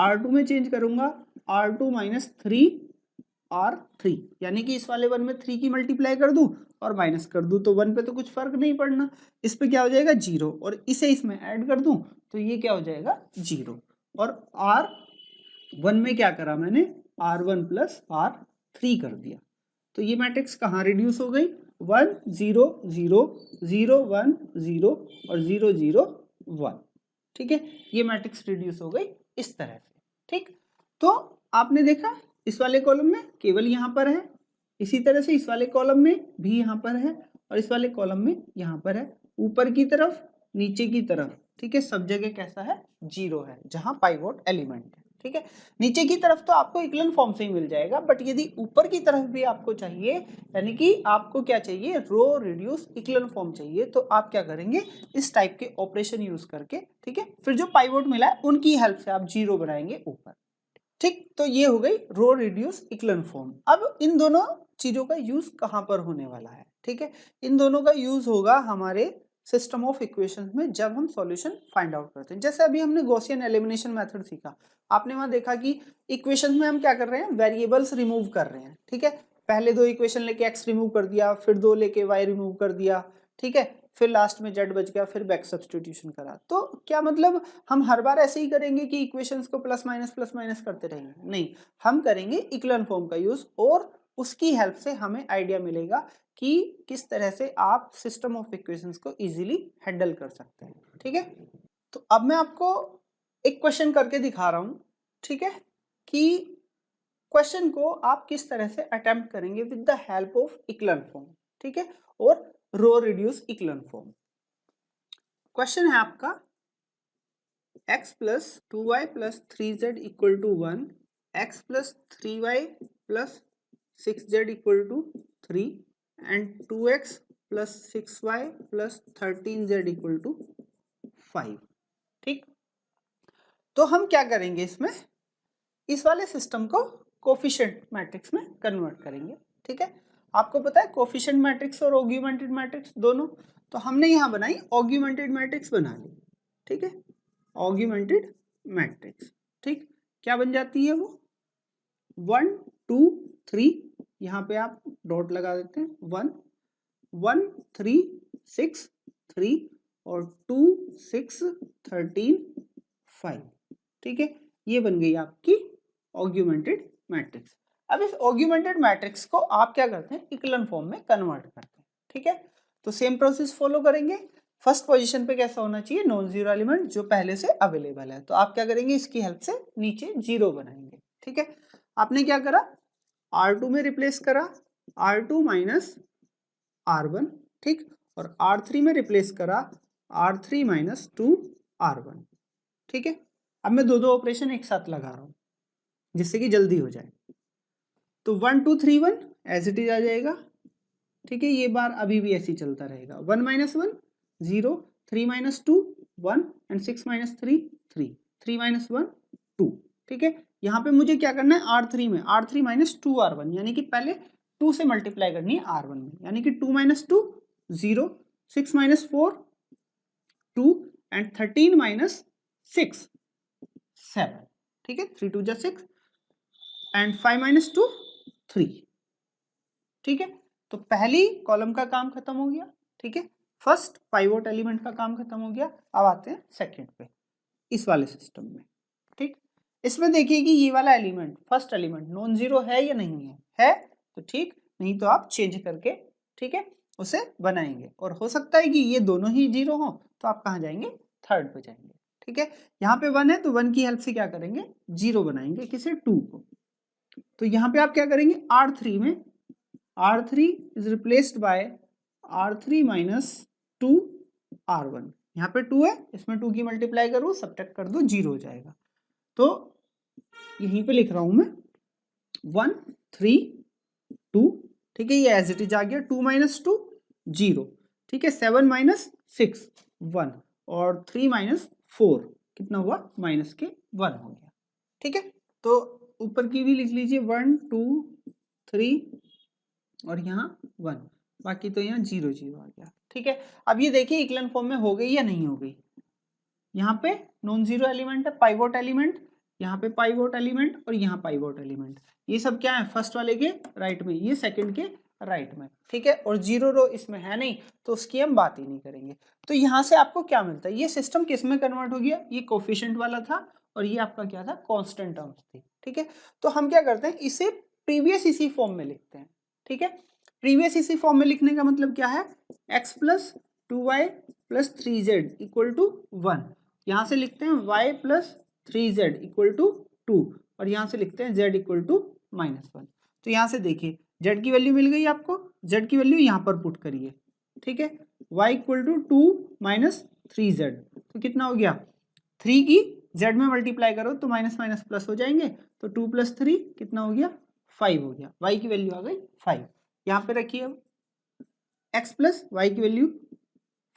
A: R2 में चेंज करूंगा R2 -3 R3, यानी कि इस वाले वन में 3 की मल्टीप्लाई कर दूं और माइनस कर दूं, तो 1 पे तो कुछ फर्क नहीं पड़ना, इस पे क्या हो जाएगा 0, और इसे इसमें ऐड कर दूं तो ये क्या हो जाएगा 0। और R1 में क्या करा मैंने, R1 प्लस R3 कर दिया। तो ये मैट्रिक्स कहाँ रिड्यूस हो गई, 1 0 0 0 1 0 और 0 0 1। ठीक है, ये मैट्रिक्स रिड्यूस हो गई इस तरह से। ठीक, तो आपने देखा इस वाले कॉलम में केवल यहाँ पर है, इसी तरह से इस वाले कॉलम में भी यहाँ पर है, और इस वाले कॉलम में यहाँ पर है, ऊपर की तरफ नीचे की तरफ। ठीक है, सब जगह कैसा है, 0 है जहाँ पाइवोट एलिमेंट है। ठीक है, नीचे की तरफ तो आपको इक्विवेलेंट फॉर्म से ही मिल जाएगा, बट यदि ऊपर की तरफ भी आपको चाहिए, यानी कि आपको क्या चाहिए, रो रिड्यूस इक्विवेलेंट फॉर्म चाहिए, तो आप क्या करेंगे, इस टाइप के ऑपरेशन यूज करके, ठीक है, फिर जो पाइवोट मिला है उनकी हेल्प से आप 0 बनाएंगे ऊपर। ठीक, तो ये हो गई रो रिड्यूस इक्विवेलेंट फॉर्म। अब इन दोनों चीजों का यूज कहां पर होने वाला है, ठीक है, इन दोनों का यूज होगा हमारे सिस्टम ऑफ इक्वेशंस में, जब हम सॉल्यूशन फाइंड आउट करते हैं। जैसे अभी हमने गॉसियन एलिमिनेशन मेथड सीखा, आपने वहां देखा कि इक्वेशंस में हम क्या कर रहे हैं, वेरिएबल्स रिमूव कर रहे हैं। ठीक है, पहले 2 इक्वेशन लेके x रिमूव कर दिया, फिर 2 लेके y रिमूव कर दिया, ठीक है, फिर लास्ट में z बच गया, फिर बैक सब्स्टिट्यूशन करा। तो क्या मतलब हम हर बार ऐसे ही करेंगे कि इक्वेशंस को प्लस माइनस करते रहेंगे? नहीं, हम करेंगे इक्विवेलेंट फॉर्म का यूज, और उसकी हेल्प से हमें आइडिया मिलेगा कि किस तरह से आप सिस्टम ऑफ इक्वेशंस को इजीली हैंडल कर सकते हैं। ठीक है, तो अब मैं आपको एक क्वेश्चन करके दिखा रहा हूं, ठीक है, कि क्वेश्चन को आप किस तरह से अटेम्प्ट करेंगे with the help of equivalent form. ठीक है, और row reduce equivalent form. Question है आपका x plus 2y plus 3z equal to 1, x plus 3y plus 6z equal to 3 and 2x plus 6y plus 13z equal to 5। ठीक, तो हम क्या करेंगे, इसमें इस वाले सिस्टम को कोफिशिएंट मैट्रिक्स में कन्वर्ट करेंगे। ठीक है, आपको पता है कोफिशिएंट मैट्रिक्स और ऑग्यूमेंटेड मैट्रिक्स दोनों, तो हमने यहाँ बनाई ऑग्यूमेंटेड मैट्रिक्स बना ली। ठीक है, ऑग्यूमेंटेड मैट्रिक्स, ठीक, क्या बन जाती है वो, 1 2 3, यहाँ पे आप डॉट लगा देते हैं, 1 1 3 6 3 और 2 6 13 5। ठीक है, ये बन गई आपकी ऑग्यूमेंटेड मैट्रिक्स। अब इस ऑग्यूमेंटेड मैट्रिक्स को आप क्या करते हैं, इक्विवेलेंट फॉर्म में कन्वर्ट करते हैं। ठीक है, तो सेम प्रोसेस फॉलो करेंगे। फर्स्ट पोजीशन पे कैसा होना चाहिए, नॉन जीरो एलिमेंट जो पहले से अवेलेबल है, तो आप क्या करेंगे, इसकी हेल्प से नीचे 0 बनाएंगे। ठीक है, आपने क्या करा, R2 में रिप्लेस करा R2 माइनस R1, ठीक, और R3 में रिप्लेस करा R3 माइनस 2 R1। ठीक है, अब मैं दो ऑपरेशन एक साथ लगा रहा हूं जिससे कि जल्दी हो जाए। तो 1 2 3 1 एज इट इज आ जाएगा। ठीक है, ये बार अभी भी ऐसे ही चलता रहेगा, 1 minus 1 0, 3 minus 2 1 and 6 minus 3 3, 3 minus 1 2। ठीक है, यहाँ पे मुझे क्या करना है, R3 में R3 माइनस 2 R1, यानी कि पहले 2 से मल्टीप्लाई करनी है R1 में, यानी कि 2 माइनस 2 0, 6 माइनस 4 2 एंड 13 माइनस 6 7। ठीक है, 3 2 जा 6 एंड 5 माइनस 2 3। ठीक है, तो पहली कॉलम का काम खत्म हो गया। ठीक है, फर्स्ट पाइवोट एलिमेंट का काम खत्म हो गया। अब आते हैं सेकंड पे, इस वाले सिस्टम में। ठीक, इसमें देखिए कि ये वाला element, first element non zero है या नहीं है तो ठीक, नहीं तो आप चेंज करके, ठीक है, उसे बनाएंगे, और हो सकता है कि ये दोनों ही 0 हो, तो आप कहाँ जाएंगे, थर्ड पे जाएंगे। ठीक है, यहाँ पे 1 है तो 1 की हेल्प से क्या करेंगे, 0 बनाएंगे, किसे, 2 को। तो यहाँ पे आप क्या करेंगे, R3 में R3 is replaced by R3 minus 2 R1। यहाँ पे 2 है, इसमें 2 की मल्टीप्लाई करो, सब्ट्रैक्ट कर दो, 0 हो जाएगा। तो यहीं पे लिख रहा हूं मैं 1 3 2। ठीक है, ये एज इट इज आ गया, 2 माइनस 2 0। ठीक है, 7 माइनस 6 1 और 3 माइनस 4 कितना हुआ, माइनस के 1 हो गया। ठीक है, तो ऊपर की भी लिख लीजिए 1 2 3 और यहाँ 1, बाकी तो यहाँ 0 0 आ गया। ठीक है, अब ये देखिए इक्विवेलेंट फॉर्म में हो गई या नहीं हो गई। यहाँ पे नॉन जीरो एलिमेंट है, पाइवोट एलिमेंट, यहाँ पे पाइवोट एलिमेंट और यहाँ पाइवोट एलिमेंट, ये सब क्या है, फर्स्ट वाले के राइट में, ये सेकंड के राइट में। ठीक है, और 0 रो इसमें है नहीं, तो उसकी हम बात ही नहीं करेंगे। तो यहाँ से आपको क्या मिलता है, ये सिस्टम किस में कन्वर्ट हो गया, ये कोफिशिएंट वाला था और ये आपका क्या था, कांस्टेंट टर्म्स थी। ठीक है, तो हम क्या करते हैं, इसे प्रीवियस इसी फॉर्म में लिखते हैं। ठीक है, प्रीवियस इसी फॉर्म में लिखने का मतलब क्या है, x plus 2y plus 3z equal to 1। यहाँ से लिखते हैं y plus 3z equal to 2 और यहाँ से लिखते हैं z इक्वल टू -1। तो यहाँ से देखिए z की वैल्यू मिल गई आपको, z की वैल्यू यहाँ पर पुट करिए। ठीक है, y equal to 2 minus 3z, तो कितना हो गया, 3 की z में मल्टीप्लाई करो तो माइनस माइनस प्लस हो जाएंगे, तो 2 प्लस 3 कितना हो गया, 5 हो गया। y की वैल्यू आ गई 5। यहाँ पे रखिए अब x प्लस वाई की वैल्यू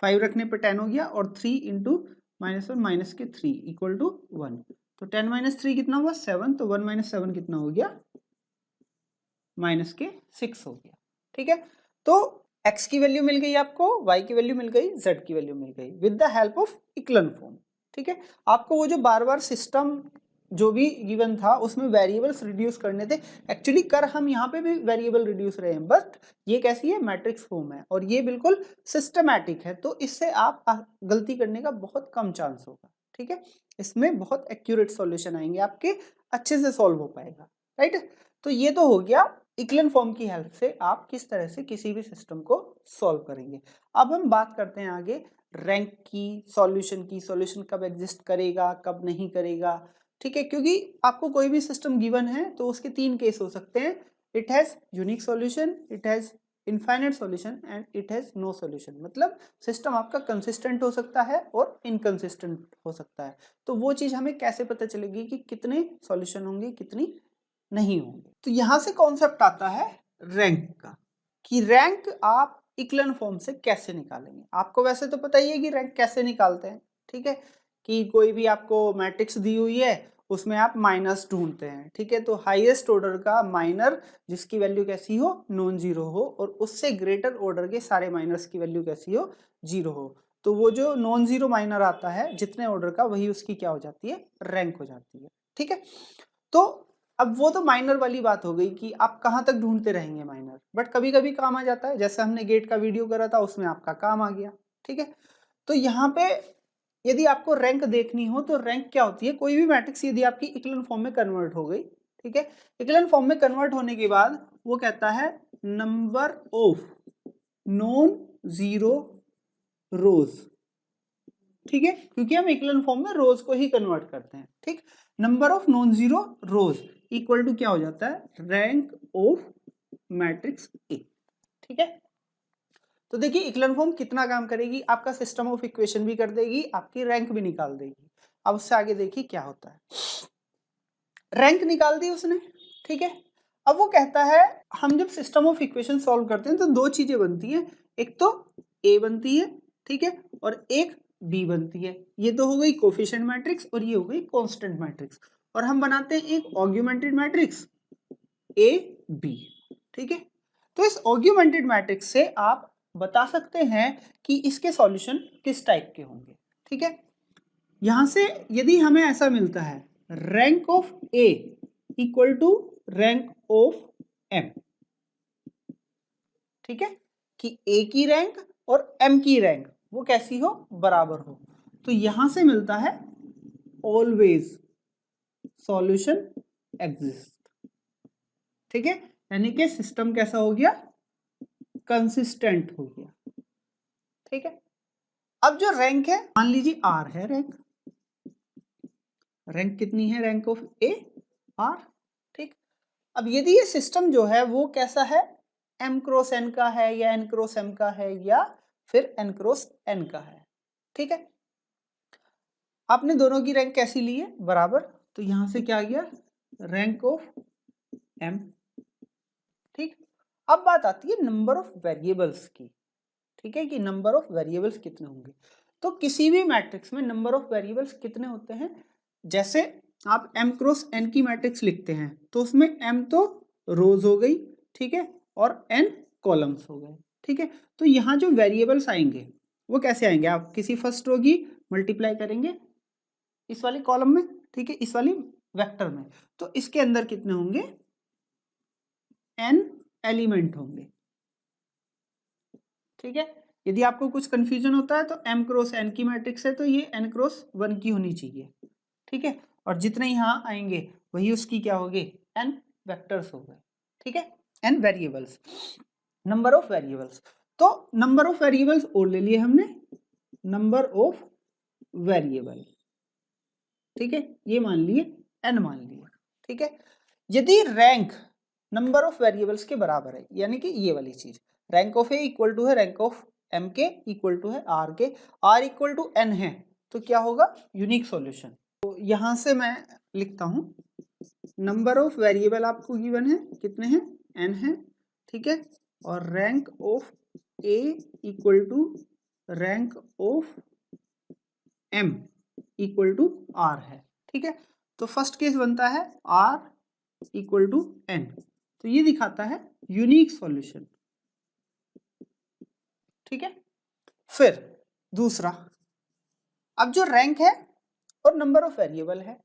A: 5 रखने पर 10 हो गया और 3 इंटू -1 माइनस के 3 इक्वल टू 1। तो 10 माइनस 3 कितना हुआ, 7। तो 1 माइनस 7 कितना हो गया, माइनस के 6 हो गया। ठीक है, तो x की वैल्यू मिल गई आपको, y की वैल्यू मिल गई, z की वैल्यू मिल गई with the help of echelon form. ठीक है, आपको वो जो बार बार सिस्टम जो भी गिवन था उसमें वेरिएबल्स रिड्यूस करने थे, एक्चुअली कर हम यहाँ पे भी वेरिएबल रिड्यूस रहे हैं, बट ये कैसी है, मैट्रिक्स फॉर्म है और ये बिल्कुल सिस्टमैटिक है, तो इससे आप गलती करने का बहुत कम चांस होगा। ठीक है, इसमें बहुत एक्यूरेट सॉल्यूशन आएंगे आपके, अच्छे से सॉल्व हो पाएगा। राइट, तो ये तो हो गया इक्लन फॉर्म की हेल्प से आप किस तरह से किसी भी सिस्टम को सॉल्व करेंगे। अब हम बात करते हैं आगे रैंक की, सॉल्यूशन की, सॉल्यूशन कब एग्जिस्ट करेगा कब नहीं करेगा। ठीक है, क्योंकि आपको कोई भी सिस्टम गिवन है तो उसके 3 केस हो सकते हैं, it has unique solution, it has infinite solution and it has no solution. मतलब सिस्टम आपका कंसिस्टेंट हो सकता है और इनकंसिस्टेंट हो सकता है। तो वो चीज हमें कैसे पता चलेगी कि कितने सॉल्यूशन होंगे कितनी नहीं होंगे। तो यहां से कॉन्सेप्ट आता है रैंक का, कि रैंक आप इक्लन फॉर्म से कैसे निकालेंगे। आपको वैसे तो पता ही है कि रैंक कैसे निकालते हैं। ठीक है, कि कोई भी आपको मैट्रिक्स दी हुई है उसमें आप माइनस ढूंढते हैं। ठीक है, तो हाईएस्ट ऑर्डर का माइनर जिसकी वैल्यू कैसी हो, नॉन जीरो हो, और उससे ग्रेटर ऑर्डर के सारे माइनर्स की वैल्यू कैसी हो, जीरो हो। तो वो जो नॉन जीरो माइनर आता है जितने ऑर्डर का, वही उसकी क्या हो जाती है, रैंक हो जाती है। ठीक है, तो अब वो तो माइनर वाली बात हो गई कि आप कहाँ तक ढूंढते रहेंगे माइनर, बट कभी कभी काम आ जाता है, जैसे हमने गेट का वीडियो करा था उसमें आपका काम आ गया। ठीक है, तो यहाँ पे यदि आपको रैंक देखनी हो तो रैंक क्या होती है, कोई भी मैट्रिक्स यदि आपकी इक्लन फॉर्म में कन्वर्ट हो गई। ठीक है, इक्लन फॉर्म में कन्वर्ट होने के बाद वो कहता है नंबर ऑफ नॉन जीरो रोज। ठीक है, क्योंकि हम इक्लन फॉर्म में रोज को ही कन्वर्ट करते हैं। ठीक, number of non zero rows equal to क्या हो जाता है, रैंक ऑफ मैट्रिक्स ए। ठीक है, तो देखिए इक्लन फॉर्म कितना काम करेगी, आपका सिस्टम ऑफ इक्वेशन भी कर देगी, आपकी रैंक भी निकाल देगी। अब उससे आगे देखिए क्या होता है, रैंक निकाल दी उसने। ठीक है, अब वो कहता है हम जब सिस्टम ऑफ इक्वेशन सॉल्व करते हैं तो 2 चीजें बनती हैं, एक तो ए बनती है, ठीक है, और एक बी बनती है। ये तो हो गई कोफिशिएंट मैट्रिक्स और ये हो गई कांस्टेंट मैट्रिक्स, और हम बनाते हैं एक ऑग्यूमेंटेड मैट्रिक्स ए बी। ठीक है, तो इस ऑग्यूमेंटेड मैट्रिक्स से आप बता सकते हैं कि इसके सॉल्यूशन किस टाइप के होंगे। ठीक है, यहां से यदि हमें ऐसा मिलता है rank of A equal to rank of M, ठीक है, कि ए की रैंक और एम की रैंक वो कैसी हो, बराबर हो, तो यहां से मिलता है ऑलवेज सॉल्यूशन एग्जिस्ट। ठीक है, यानी कि सिस्टम कैसा हो गया, कंसिस्टेंट हो गया। ठीक है, अब जो रैंक है, मान लीजिए आर है रैंक, रैंक कितनी है, रैंक ऑफ ए आर। ठीक, अब यदि ये सिस्टम जो है वो कैसा है, m क्रॉस n का है या n क्रॉस m का है या फिर n क्रॉस n का है। ठीक है, आपने दोनों की रैंक कैसी ली है, बराबर, तो यहां से क्या आ गया, रैंक ऑफ m। ठीक, अब बात आती है नंबर ऑफ वेरिएबल्स की। ठीक है, कि नंबर ऑफ वेरिएबल्स कितने होंगे। तो किसी भी मैट्रिक्स में नंबर ऑफ वेरिएबल्स कितने होते हैं, जैसे आप m क्रॉस n की मैट्रिक्स लिखते हैं तो उसमें m तो रोज हो गई, ठीक है, और n कॉलम्स हो गए। ठीक है, तो यहाँ जो वेरिएबल्स आएंगे वो कैसे आएंगे, आप किसी फर्स्ट रो की मल्टीप्लाई करेंगे इस वाली कॉलम में, ठीक है, इस वाली वेक्टर में, तो इसके अंदर कितने होंगे, n एलिमेंट होंगे। ठीक है, यदि आपको कुछ कंफ्यूजन होता है तो m क्रॉस n की मैट्रिक्स है तो ये n क्रॉस 1 की होनी चाहिए। ठीक है, और जितने यहाँ आएंगे वही उसकी क्या होगी, n वेक्टर्स हो गए, ठीक है, n variables, number of variables. तो नंबर ऑफ वेरिएबल्स और ले लिए हमने, नंबर ऑफ वेरिएबल, ठीक है, ये मान लिए n मान लिए, ठीक है। यदि रैंक नंबर ऑफ वेरिएबल्स के बराबर है, यानी कि ये वाली चीज, rank of A equal to है रैंक ऑफ m के इक्वल टू है r के, r इक्वल टू n है, तो क्या होगा, यूनिक सॉल्यूशन। तो यहां से मैं लिखता हूं, नंबर ऑफ वेरिएबल आपको गिवन है, कितने हैं, n है, ठीक है, और rank of a equal to rank of m equal to r है, ठीक है। तो फर्स्ट केस बनता है r इक्वल टू n, तो ये दिखाता है यूनिक सॉल्यूशन, ठीक है। फिर दूसरा, अब जो रैंक है और नंबर ऑफ वेरिएबल है,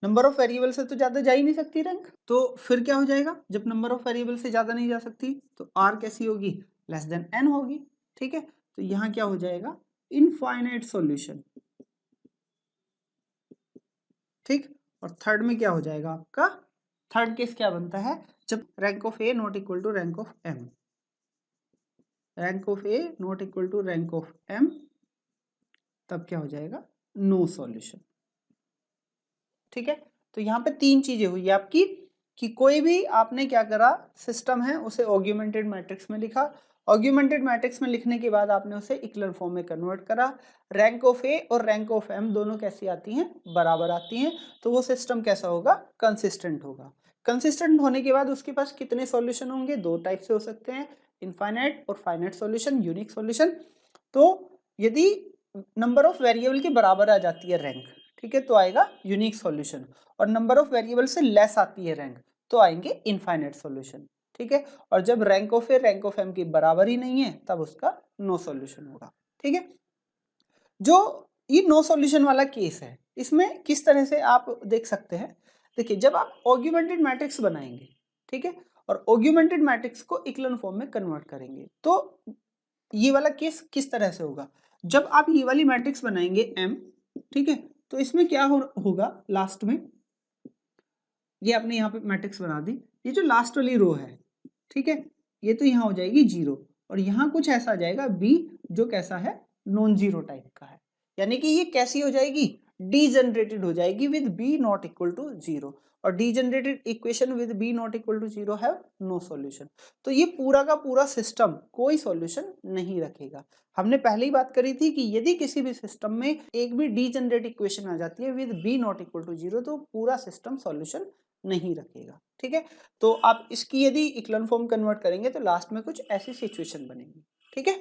A: नंबर ऑफ वेरिएबल से तो ज्यादा जा ही नहीं सकती रैंक, तो फिर क्या हो जाएगा, जब नंबर ऑफ वेरिएबल से ज्यादा नहीं जा सकती तो r कैसी होगी, लेस देन n होगी, ठीक है। तो यहाँ क्या हो जाएगा, इनफाइनाइट सॉल्यूशन, ठीक। और थर्ड में क्या हो जाएगा आपका, थर्ड केस क्या बनता है, जब rank of A not equal to rank of M, rank of A not equal to rank of M, तब क्या हो जाएगा, नो सॉल्यूशन, ठीक है। तो यहाँ पे तीन चीजें हुई आपकी, कि कोई भी आपने क्या करा, सिस्टम है उसे ऑग्यूमेंटेड मैट्रिक्स में लिखा, ऑग्यूमेंटेड मैट्रिक्स में लिखने के बाद आपने उसे इक्वल फॉर्म में कन्वर्ट करा, रैंक ऑफ ए और रैंक ऑफ एम दोनों कैसी आती हैं, बराबर आती हैं, तो वो सिस्टम कैसा होगा, कंसिस्टेंट होगा। कंसिस्टेंट होने के बाद उसके पास कितने सॉल्यूशन होंगे, दो टाइप से हो सकते हैं, इनफाइनाइट और फाइनाइट सॉल्यूशन, यूनिक सॉल्यूशन। तो यदि नंबर ऑफ वेरिएबल के बराबर आ जाती है रैंक, ठीक है, तो आएगा यूनिक सॉल्यूशन, और नंबर ऑफ वेरिएबल से लेस आती है रैंक तो आएंगे इनफाइनाइट सॉल्यूशन, ठीक है। और जब rank of A rank of M की बराबर ही नहीं है तब उसका नो सॉल्यूशन होगा, ठीक है। जो ये नो सॉल्यूशन वाला केस है, इसमें किस तरह से आप देख सकते हैं, देखिए जब आप ऑग्यूमेंटेड मैट्रिक्स बनाएंगे, ठीक है, और ऑग्यूमेंटेड मैट्रिक्स को इक्वल फॉर्म में कन्वर्ट करेंगे, तो ये वाला केस किस तरह से होगा, जब आप ये वाली मैट्रिक्स बनाएंगे m, ठीक है, तो इसमें क्या होगा लास्ट में, ये आपने यहाँ पे मैट्रिक्स बना दी, ये जो लास्ट वाली रो है, ठीक है, ये तो यहाँ हो जाएगी 0, और यहाँ कुछ ऐसा आ जाएगा b जो कैसा है, नॉन जीरो टाइप का है, यानी कि ये कैसी हो जाएगी, डीजनरेटेड हो जाएगी with b not equal to 0, और degenerated equation with b not equal to 0 have no solution. तो ये पूरा का पूरा सिस्टम कोई सॉल्यूशन नहीं रखेगा। हमने पहले ही बात करी थी कि यदि किसी भी सिस्टम में एक भी डीजनरेट इक्वेशन आ जाती है with b not equal to 0, तो पूरा सिस्टम सॉल्यूशन नहीं रखेगा, ठीक है। तो आप इसकी यदि इक्वल फॉर्म कन्वर्ट करेंगे तो लास्ट में कुछ ऐसी सिचुएशन बनेगी, ठीक है।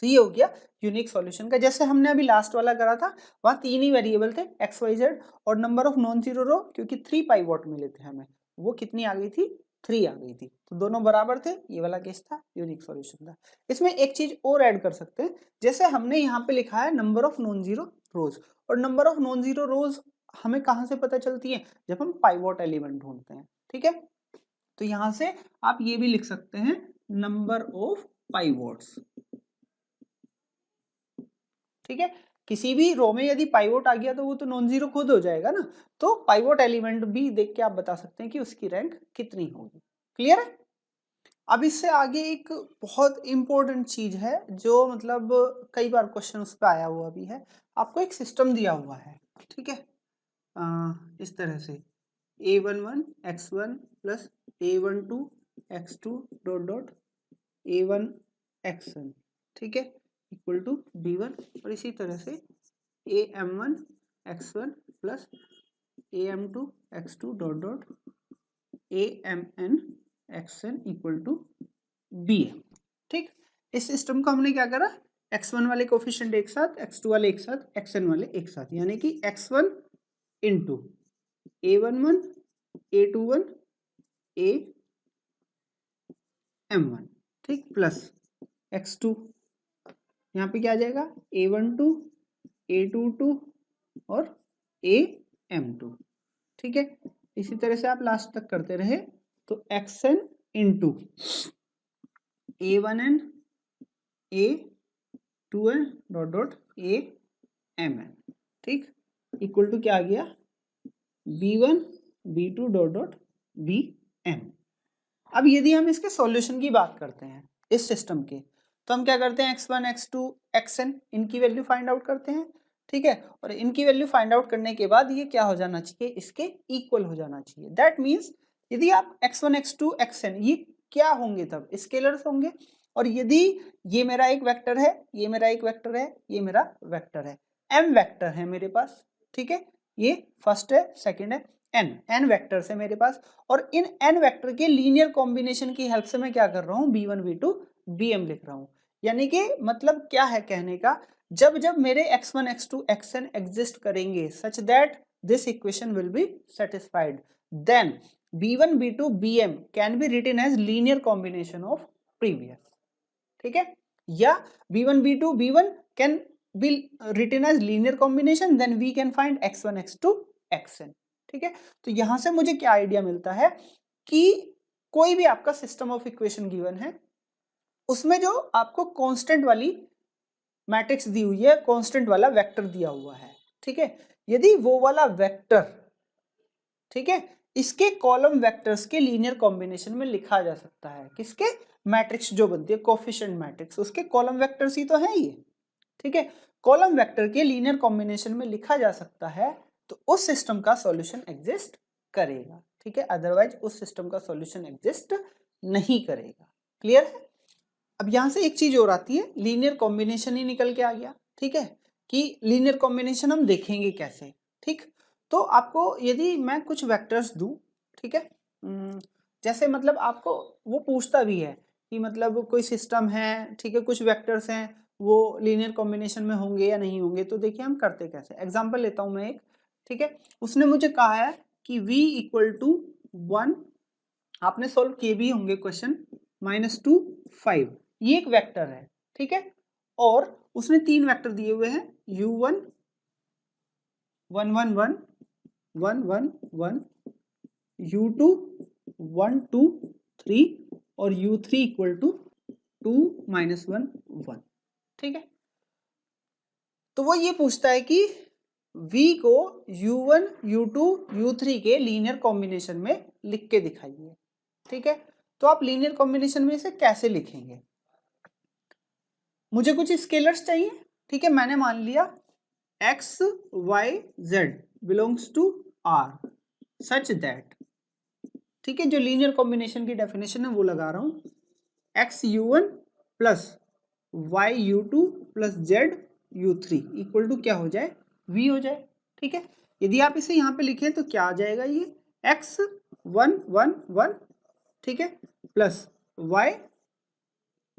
A: तो ये हो गया यूनिक सॉल्यूशन का। जैसे हमने अभी लास्ट वाला करा था, वहां तीन ही वेरिएबल थे, एक्स वाई जेड, और नंबर ऑफ नॉन जीरो रो, क्योंकि 3 पाइवोट मिले थे हमें, वो कितनी आ गई थी, 3 आ गई थी, तो दोनों बराबर थे, ये वाला केस था, यूनिक सॉल्यूशन था। इसमें एक चीज और ऐड कर सकते हैं, जैसे हमने यहाँ पे लिखा है number of non zero rows, और number of non zero rows हमें कहाँ से पता चलती है, जब हम पाइवोट एलिमेंट ढूंढते हैं, ठीक है। तो यहां से आप ये भी लिख सकते हैं, नंबर ऑफ पाइवोट्स, ठीक है। किसी भी रो में यदि पाइवोट आ गया तो वो तो नॉन जीरो खुद हो जाएगा ना, तो पाइवोट एलिमेंट भी देख के आप बता सकते हैं कि उसकी रैंक कितनी होगी। क्लियर है। अब इससे आगे एक बहुत इंपॉर्टेंट चीज है, जो मतलब कई बार क्वेश्चन उस पर आया हुआ भी है। आपको एक सिस्टम दिया हुआ है, ठीक है, इस तरह से a11 x1 plus a12 x2 dot dot a1 x1, ठीक है, इक्वल टू b1, और इसी तरह से am1 x1 plus am2 x2 dot dot amn xn equal to bm, ठीक। इस सिस्टम को हमने क्या करा, x1 वाले कोफिशिएंट एक साथ, x2 वाले एक साथ, xn वाले एक साथ, यानी कि x1 into a11 a21 am1, ठीक, प्लस x2, यहाँ पे क्या आ जाएगा, a12 a22 और am2, ठीक है। इसी तरह से आप लास्ट तक करते रहे, तो xn into a1n a2n dot dot amn, ठीक, इक्वल टू क्या आ गया, B1 B2 dot dot Bm। अब यदि हम इसके सॉल्यूशन की बात करते हैं इस सिस्टम के, तो हम क्या करते हैं x1 x2 xn इनकी वैल्यू फाइंड आउट करते हैं, ठीक है। और इनकी वैल्यू फाइंड आउट करने के बाद ये क्या हो जाना चाहिए, इसके इक्वल हो जाना चाहिए। दैट मीन्स यदि आप x1 x2 xn ये क्या होंगे, तब स्केलर्स होंगे। और यदि ये मेरा एक वेक्टर है, ये मेरा एक वेक्टर है, ये मेरा वेक्टर है, m वेक्टर है मेरे पास, ठीक है। ये फर्स्ट है, सेकंड है, n वेक्टर्स है मेरे पास। और इन n वेक्टर के लीनियर कॉम्बिनेशन की हेल्प से मैं क्या कर रहा हूँ, b1 b2 bm लिख रहा हूँ। यानी कि मतलब क्या है कहने का, जब जब मेरे x1 x2 xn एग्जिस्ट करेंगे such that this equation will be satisfied, then b1 b2 bm can be written as linear combination of previous, ठीक है। या b1 b2 b1 can be written as linear combination, then we can find x1 x2 xn, ठीक है। तो यहां से मुझे क्या आइडिया मिलता है कि कोई भी आपका सिस्टम ऑफ इक्वेशन गिवन है, उसमें जो आपको कांस्टेंट वाली मैट्रिक्स दी हुई है, कांस्टेंट वाला वेक्टर दिया हुआ है, ठीक है। यदि वो वाला वेक्टर, ठीक है, इसके कॉलम वेक्टर्स के लीनियर कॉम्बिनेशन में लिखा जा सकता है, किसके, मैट्रिक्स जो बनती है कोफिशिएंट मैट्रिक्स, उसके कॉलम वेक्टर्स ही तो है ये, ठीक है। कॉलम वेक्टर के लीनियर कॉम्बिनेशन में लिखा जा सकता है, तो उस सिस्टम का सॉल्यूशन एग्जिस्ट करेगा, ठीक है। अदरवाइज उस सिस्टम का सॉल्यूशन एग्जिस्ट नहीं करेगा। क्लियर है। अब यहां से एक चीज और आती है, लीनियर कॉम्बिनेशन ही निकल के आ गया, ठीक है, कि लीनियर कॉम्बिनेशन हम देखेंगे कैसे, ठीक। तो आपको यदि मैं कुछ वेक्टर्स दूं, ठीक है, जैसे मतलब आपको वो पूछता भी है कि मतलब कोई सिस्टम है, ठीक है, कुछ वेक्टर्स हैं, वो लीनियर कॉम्बिनेशन में होंगे या नहीं होंगे। तो देखिए हम करते कैसे, एग्जांपल लेता हूं मैं एक, ठीक है। उसने मुझे कहा है कि v इक्वल टू 1, आपने सोल्व किए भी होंगे क्वेश्चन, -2 5, ये एक वेक्टर है, ठीक है। और उसने 3 वेक्टर दिए हुए हैं, u1 1 1 1 1 1 1, u2 1 2 3 और u3 इक्वल टू 2 -1 1, ठीक है। तो वो ये पूछता है कि v को u1 u2 u3 के लीनियर कॉम्बिनेशन में लिख के दिखाइए, ठीक है। तो आप लीनियर कॉम्बिनेशन में इसे कैसे लिखेंगे, मुझे कुछ स्केलर्स चाहिए, ठीक है। मैंने मान लिया x y z belongs to r such that, ठीक है, जो लीनियर कॉम्बिनेशन की डेफिनेशन है वो लगा रहा हूं, x u1 plus y u2 plus z u3 equal to क्या हो जाए, v हो जाए, ठीक है। यदि आप इसे यहाँ पे लिखें तो क्या आ जाएगा, ये x 1 1 1, ठीक है, प्लस y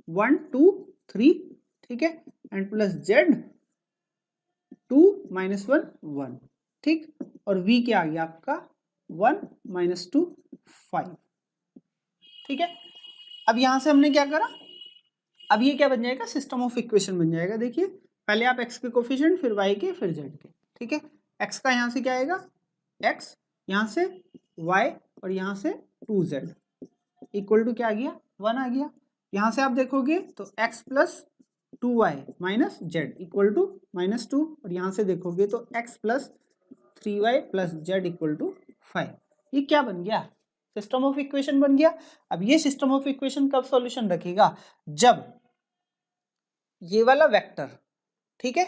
A: 1 2 3, ठीक है, एंड प्लस z 2 -1 1, ठीक। और v क्या आ गया आपका 1 -2 5, ठीक है। अब यहां से हमने क्या करा, अब ये क्या बन जाएगा, सिस्टम ऑफ इक्वेशन बन जाएगा। देखिए पहले आप x के कोफिशिएंट, फिर y के, फिर z के, ठीक है। x का यहाँ से क्या आएगा, x, यहाँ से y और यहाँ से 2z इक्वल टू क्या आ गया, 1 आ गया। यहाँ से आप देखोगे तो x plus 2y minus z equal to -2, और यहाँ से देखोगे तो x plus 3y plus z equal to 5। ये क्या बन गया, सिस्टम ऑफ इक्वेशन बन गया। अब ये सिस्टम ऑफ इक्वेशन कब सॉल्यूशन रखेगा, जब ये वाला वेक्टर, ठीक है,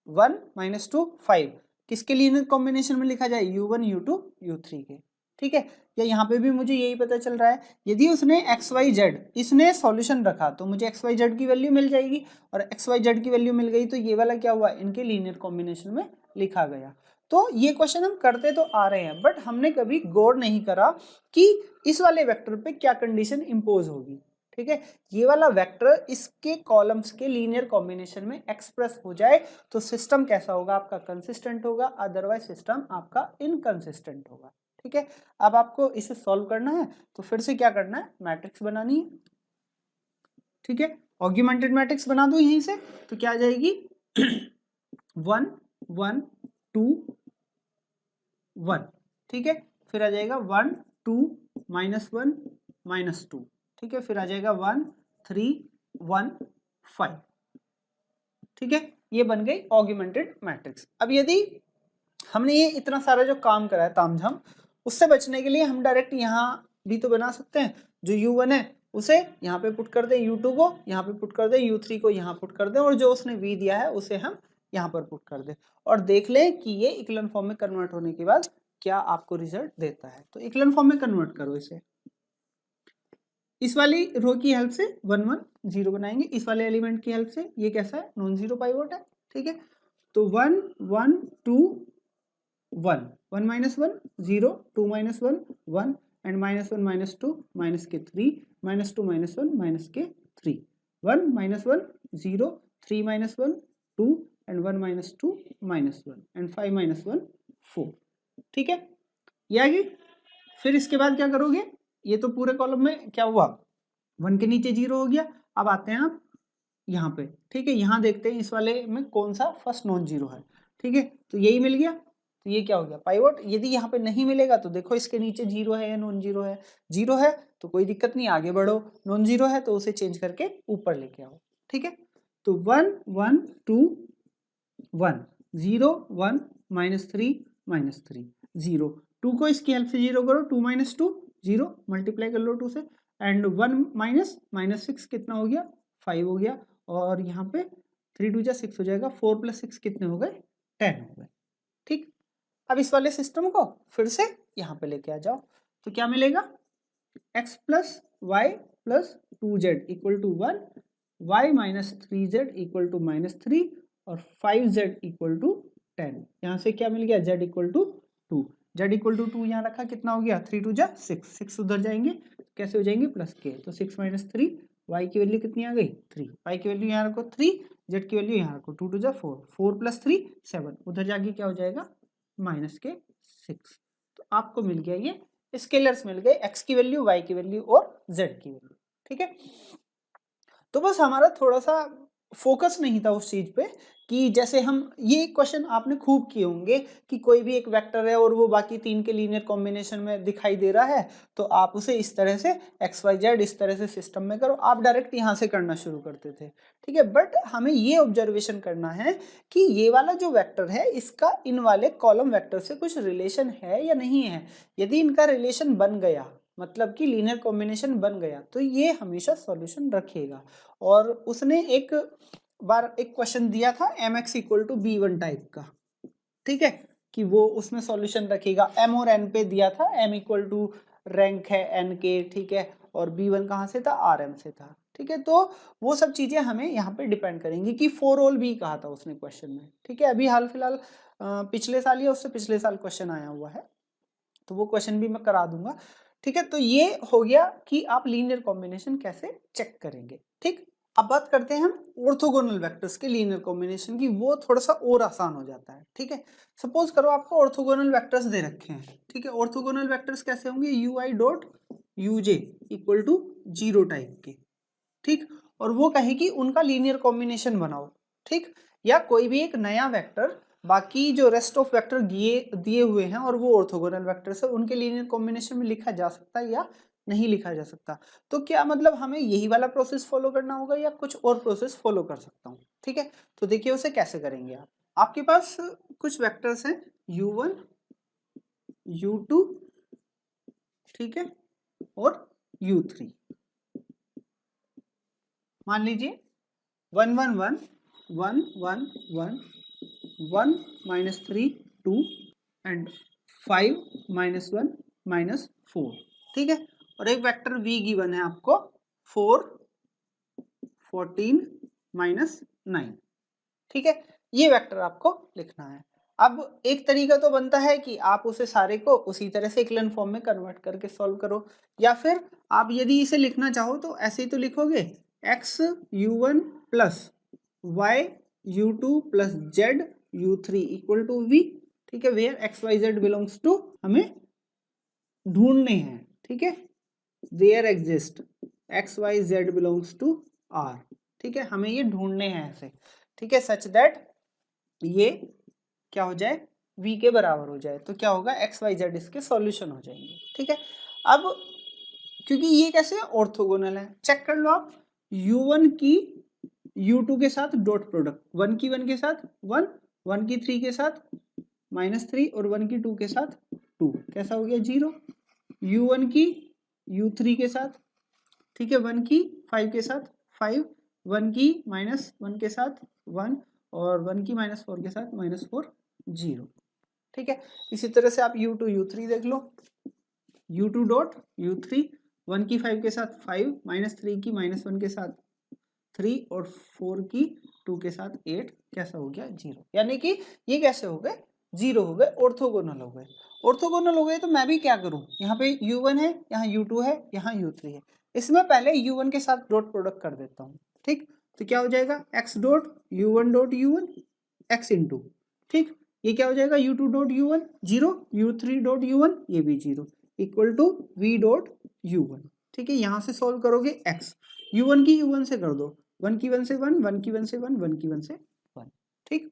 A: 1 -2 5 किसके लीनियर कॉम्बिनेशन में लिखा जाए, u1 u2 u3 के, ठीक है। या यहाँ पे भी मुझे यही पता चल रहा है, यदि उसने x y z इसने सॉल्यूशन रखा तो मुझे x y z की वैल्यू मिल जाएगी, और x y z की वैल्यू मिल गई तो ये वाला क्या हुआ, इनके लीनियर कॉम्बिनेशन में लिखा गया। तो ये क्वेश्चन हम करते तो आ रहे हैं, बट हमने कभी गौर नहीं करा कि इस वाले वेक्टर पे क्या कंडीशन इंपोज होगी, ठीक है। ये वाला वेक्टर इसके कॉलम्स के लीनियर कॉम्बिनेशन में एक्सप्रेस हो जाए तो सिस्टम कैसा होगा आपका, कंसिस्टेंट होगा, अदरवाइज सिस्टम आपका इनकंसिस्टेंट होगा, ठीक है। अब आपको इसे सॉल्व करना है तो फिर से क्या करना है, मैट्रिक्स बनानी है, ठीक है। ऑग्यूमेंटेड मैट्रिक्स बना दो यहीं से, तो क्या आ जाएगी 1 1 2 1, ठीक है। फिर आ जाएगा 1 2 -1 -2, ठीक है। फिर आ जाएगा 1 3 1 5, ठीक है। ये बन गई ऑग्यूमेंटेड मैट्रिक्स। अब यदि हमने ये इतना सारा जो काम करा है तामझाम, उससे बचने के लिए हम डायरेक्ट यहाँ भी तो बना सकते हैं। जो u1 है उसे यहाँ पे पुट कर दें, u2 को यहाँ पे पुट कर दें, u3 को यहाँ पुट कर दें, और जो उसने v दिया है उसे हम यहाँ पर पुट कर दें, और देख लें कि ये इक्विवेलेंट फॉर्म में कन्वर्ट होने के बाद क्या आपको रिजल्ट देता है। तो इक्विवेलेंट फॉर्म में कन्वर्ट करो इसे। इस वाली रो की हेल्प से 1 1 0 बनाएंगे, इस वाले एलिमेंट की हेल्प से ये कैसा है, नॉन जीरो पाइवोट है, ठीक है। तो 1 1 2 1 1 minus 1 0 2 minus 1 1 and minus 1 minus 2 minus के 3 माइनस 2 माइनस 1 माइनस के 3 1 minus 1 0 3 minus 1 2 and 1 minus 2 minus 1 and 5 minus 1 4, ठीक है। ये आ गई। फिर इसके बाद क्या करोगे, ये तो पूरे कॉलम में क्या हुआ, 1 के नीचे 0 हो गया। अब आते हैं आप यहाँ पे, ठीक है। यहाँ देखते हैं इस वाले में कौन सा फर्स्ट नॉन जीरो है, ठीक है। तो यही मिल गया, तो ये क्या हो गया, पाइवोट। यदि यहाँ पे नहीं मिलेगा तो देखो इसके नीचे 0 है या नॉन जीरो है, 0 है तो कोई दिक्कत नहीं, आगे बढ़ो, नॉन जीरो है तो उसे चेंज करके ऊपर लेके आओ, ठीक है। तो 1 1 2 1 0 1 माइनस 3 0 2 को इसकी हेल्प से 0 करो, 2 माइनस 2 0 मल्टीप्लाई कर लो 2 से, एंड 1 माइनस 6 कितना हो गया, 5 हो गया, और यहाँ पे 3 2 6 हो जाएगा, 4 प्लस 6 कितने हो गए, 10 हो गए, ठीक। अब इस वाले सिस्टम को फिर से यहाँ पे लेके आ जाओ, तो क्या मिलेगा, x plus y plus 2z equal to 1, y minus 3z equal to -3 और 5z इक्वल टू 10। यहाँ से क्या मिल गया, z equal to 2, z equal to 2 यहाँ रखा, कितना हो गया, 3 2 6 उधर जाएंगे, कैसे हो जाएंगे, प्लस के, तो 6 माइनस 3, y की वैल्यू कितनी आ गई, 3, y की वैल्यू यहाँ रखो 3, z की वैल्यू यहाँ रखो, 2 2 4, 4 प्लस 3 7, उधर जाके क्या हो जाएगा, माइनस के 6। तो आपको मिल गया ये स्केलर्स मिल गए, x की वैल्यू, y की वैल्यू और z की वैल्यू, ठीक है। तो बस हमारा थोड़ा सा फोकस नहीं था उस चीज पे कि जैसे हम, ये क्वेश्चन आपने खूब किए होंगे कि कोई भी एक वेक्टर है और वो बाकी 3 के लीनियर कॉम्बिनेशन में दिखाई दे रहा है, तो आप उसे इस तरह से एक्स वाई जेड इस तरह से सिस्टम में करो, आप डायरेक्ट यहाँ से करना शुरू करते थे, ठीक है। बट हमें ये ऑब्जर्वेशन करना है कि ये वाला जो वेक्टर है इसका इन वाले कॉलम वेक्टर से कुछ रिलेशन है या नहीं है। यदि इनका रिलेशन बन गया, मतलब कि लीनियर कॉम्बिनेशन बन गया, तो ये हमेशा सॉल्यूशन रखेगा। और उसने एक बार एक क्वेश्चन दिया था mx equal to b1 type का, ठीक है, कि वो उसमें सॉल्यूशन रखेगा। m और n पे दिया था, m इक्वल टू रैंक है n के, ठीक है, और b1 कहाँ से था, rm से था, ठीक है। तो वो सब चीजें हमें यहाँ पे डिपेंड करेंगी कि फॉर ऑल भी कहा था उसने क्वेश्चन में, ठीक है। अभी हाल फिलहाल पिछले साल या उससे पिछले साल क्वेश्चन आया हुआ है, तो वो क्वेश्चन भी मैं करा दूंगा, ठीक है। तो ये हो गया कि आप लीनियर कॉम्बिनेशन कैसे चेक करेंगे, ठीक। अब बात करते हैं हम ऑर्थोगोनल वेक्टर्स के लीनियर कॉम्बिनेशन की, वो थोड़ा सा और आसान हो जाता है, ठीक है। सपोज करो आपको ऑर्थोगोनल वेक्टर्स दे रखे हैं, ठीक है। ऑर्थोगोनल वेक्टर्स कैसे होंगे, u i dot u j equal to 0 type के, ठीक, और वो कहे कि उनका लीनियर कॉम्बिनेशन बनाओ, ठीक। या कोई भी एक नया वेक्टर बाकी जो रेस्ट ऑफ वेक्टर दिए हुए हैं और वो ऑर्थोगोनल वेक्टर्स है, उनके लीनियर कॉम्बिनेशन में लिखा जा सकता है या नहीं लिखा जा सकता। तो क्या मतलब हमें यही वाला प्रोसेस फॉलो करना होगा या कुछ और प्रोसेस फॉलो कर सकता हूँ, ठीक है। तो देखिए उसे कैसे करेंगे आप, आपके पास कुछ वेक्टर्स हैं u1 u2, ठीक है, और u3। मान लीजिए 1 1 1 1 1 1 1 माइनस 3 2 एंड 5 माइनस 1 माइनस 4, ठीक है। और एक वेक्टर v गिवन है आपको 4 14 माइनस 9, ठीक है। ये वेक्टर आपको लिखना है। अब एक तरीका तो बनता है कि आप उसे सारे को उसी तरह से इक्विवेलेंट फॉर्म में कन्वर्ट करके सॉल्व करो, या फिर आप यदि इसे लिखना चाहो तो ऐसे ही तो लिखोगे, x u1 plus y u2 plus z u3 equal to v, ठीक है, where x y z belongs to, हमें ढूंढने हैं, ठीक है, where exist x y z belongs to r, ठीक है, हमें ये ढूंढने हैं ऐसे, ठीक है, सच दैट ये क्या हो जाए, v के बराबर हो जाए। तो क्या होगा, एक्स वाई जेड इसके सॉल्यूशन हो जाएंगे, ठीक है। अब क्योंकि ये कैसे ऑर्थोगोनल है, चेक कर लो आप, u1 की u2 के साथ डॉट प्रोडक्ट, 1 की 1 के साथ 1, 1 की 3 के साथ -3 और 1 की 2 के साथ 2, कैसा हो गया 0। u1 की u3 के साथ, ठीक है, 1 की 5 के साथ 5, 1 की -1 के साथ 1 और 1 की -4 के साथ -4 0, ठीक है। इसी तरह से आप u2 u3 देख लो, u2 डॉट u3 1 की 5 के साथ 5, -3 की -1 के साथ 3 और 4 की 2 के साथ 8, कैसा हो गया 0। यानी कि ये कैसे हो गए 0 हो गए, ऑर्थोगोनल हो गए। ऑर्थोगोनल हो गए तो मैं भी क्या करूं, यहाँ पे u1 है, यहाँ u2 है, यहाँ u3 है, इसमें पहले u1 के साथ डॉट प्रोडक्ट कर देता हूँ, ठीक। तो क्या हो जाएगा x dot u1 x into, ठीक, ये क्या हो जाएगा u2 dot u1 0, u3 dot u1 ये भी 0 equal to v dot u1, ठीक है। यहाँ से सॉल्व करोगे x, u1 की u1 से कर दो, 1 की 1 से 1, 1 की 1 से 1, 1 की 1 से 1, ठीक।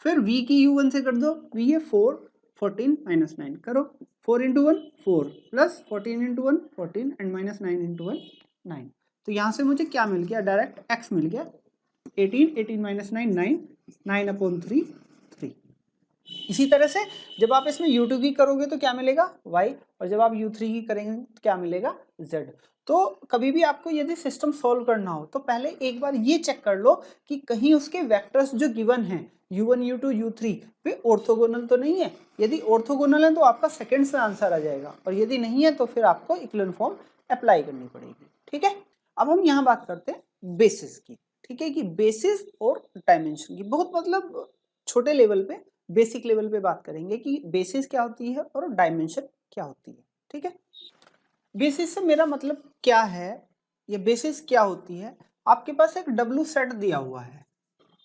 A: फिर v की u1 से कर दो, v है 4, 14 -9 करो, 4 into 1 4 plus 14 into 1 14 and -9 into 1 9। तो यहाँ से मुझे क्या मिल गया, डायरेक्ट x मिल गया 18, 18 -9 9, 9/3 3। इसी तरह से जब आप इसमें u2 की करोगे तो क्या मिलेगा y, और जब आप u3 की करेंगे तो क्या मिलेगा z। तो कभी भी आपको यदि सिस्टम सॉल्व करना हो तो पहले एक बार ये चेक कर लो कि कहीं उसके वेक्टर्स जो गिवन हैं u1 u2 u3 वे ऑर्थोगोनल तो नहीं है। यदि ऑर्थोगोनल है तो आपका सेकंड से आंसर आ जाएगा, और यदि नहीं है तो फिर आपको इक्विवेलेंट फॉर्म अप्लाई करनी पड़ेगी, ठीक है। अब हम यहाँ बात करते हैं बेसिस की, ठीक है, कि बेसिस और डायमेंशन की, बहुत मतलब छोटे लेवल पे, बेसिक लेवल पे बात करेंगे कि बेसिस क्या होती है और डायमेंशन क्या होती है, ठीक है। बेसिस से मेरा मतलब क्या है, ये बेसिस क्या होती है, आपके पास एक डब्ल्यू सेट दिया हुआ है।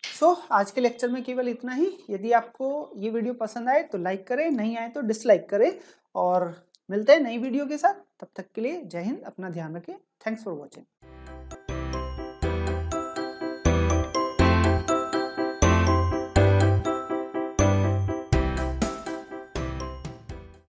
A: सो आज के लेक्चर में केवल इतना ही। यदि आपको ये वीडियो पसंद आए तो लाइक करें, नहीं आए तो डिसलाइक करें, और मिलते हैं नई वीडियो के साथ। तब तक के लिए जय हिंद, अपना ध्यान रखें, थैंक्स फॉर वॉचिंग।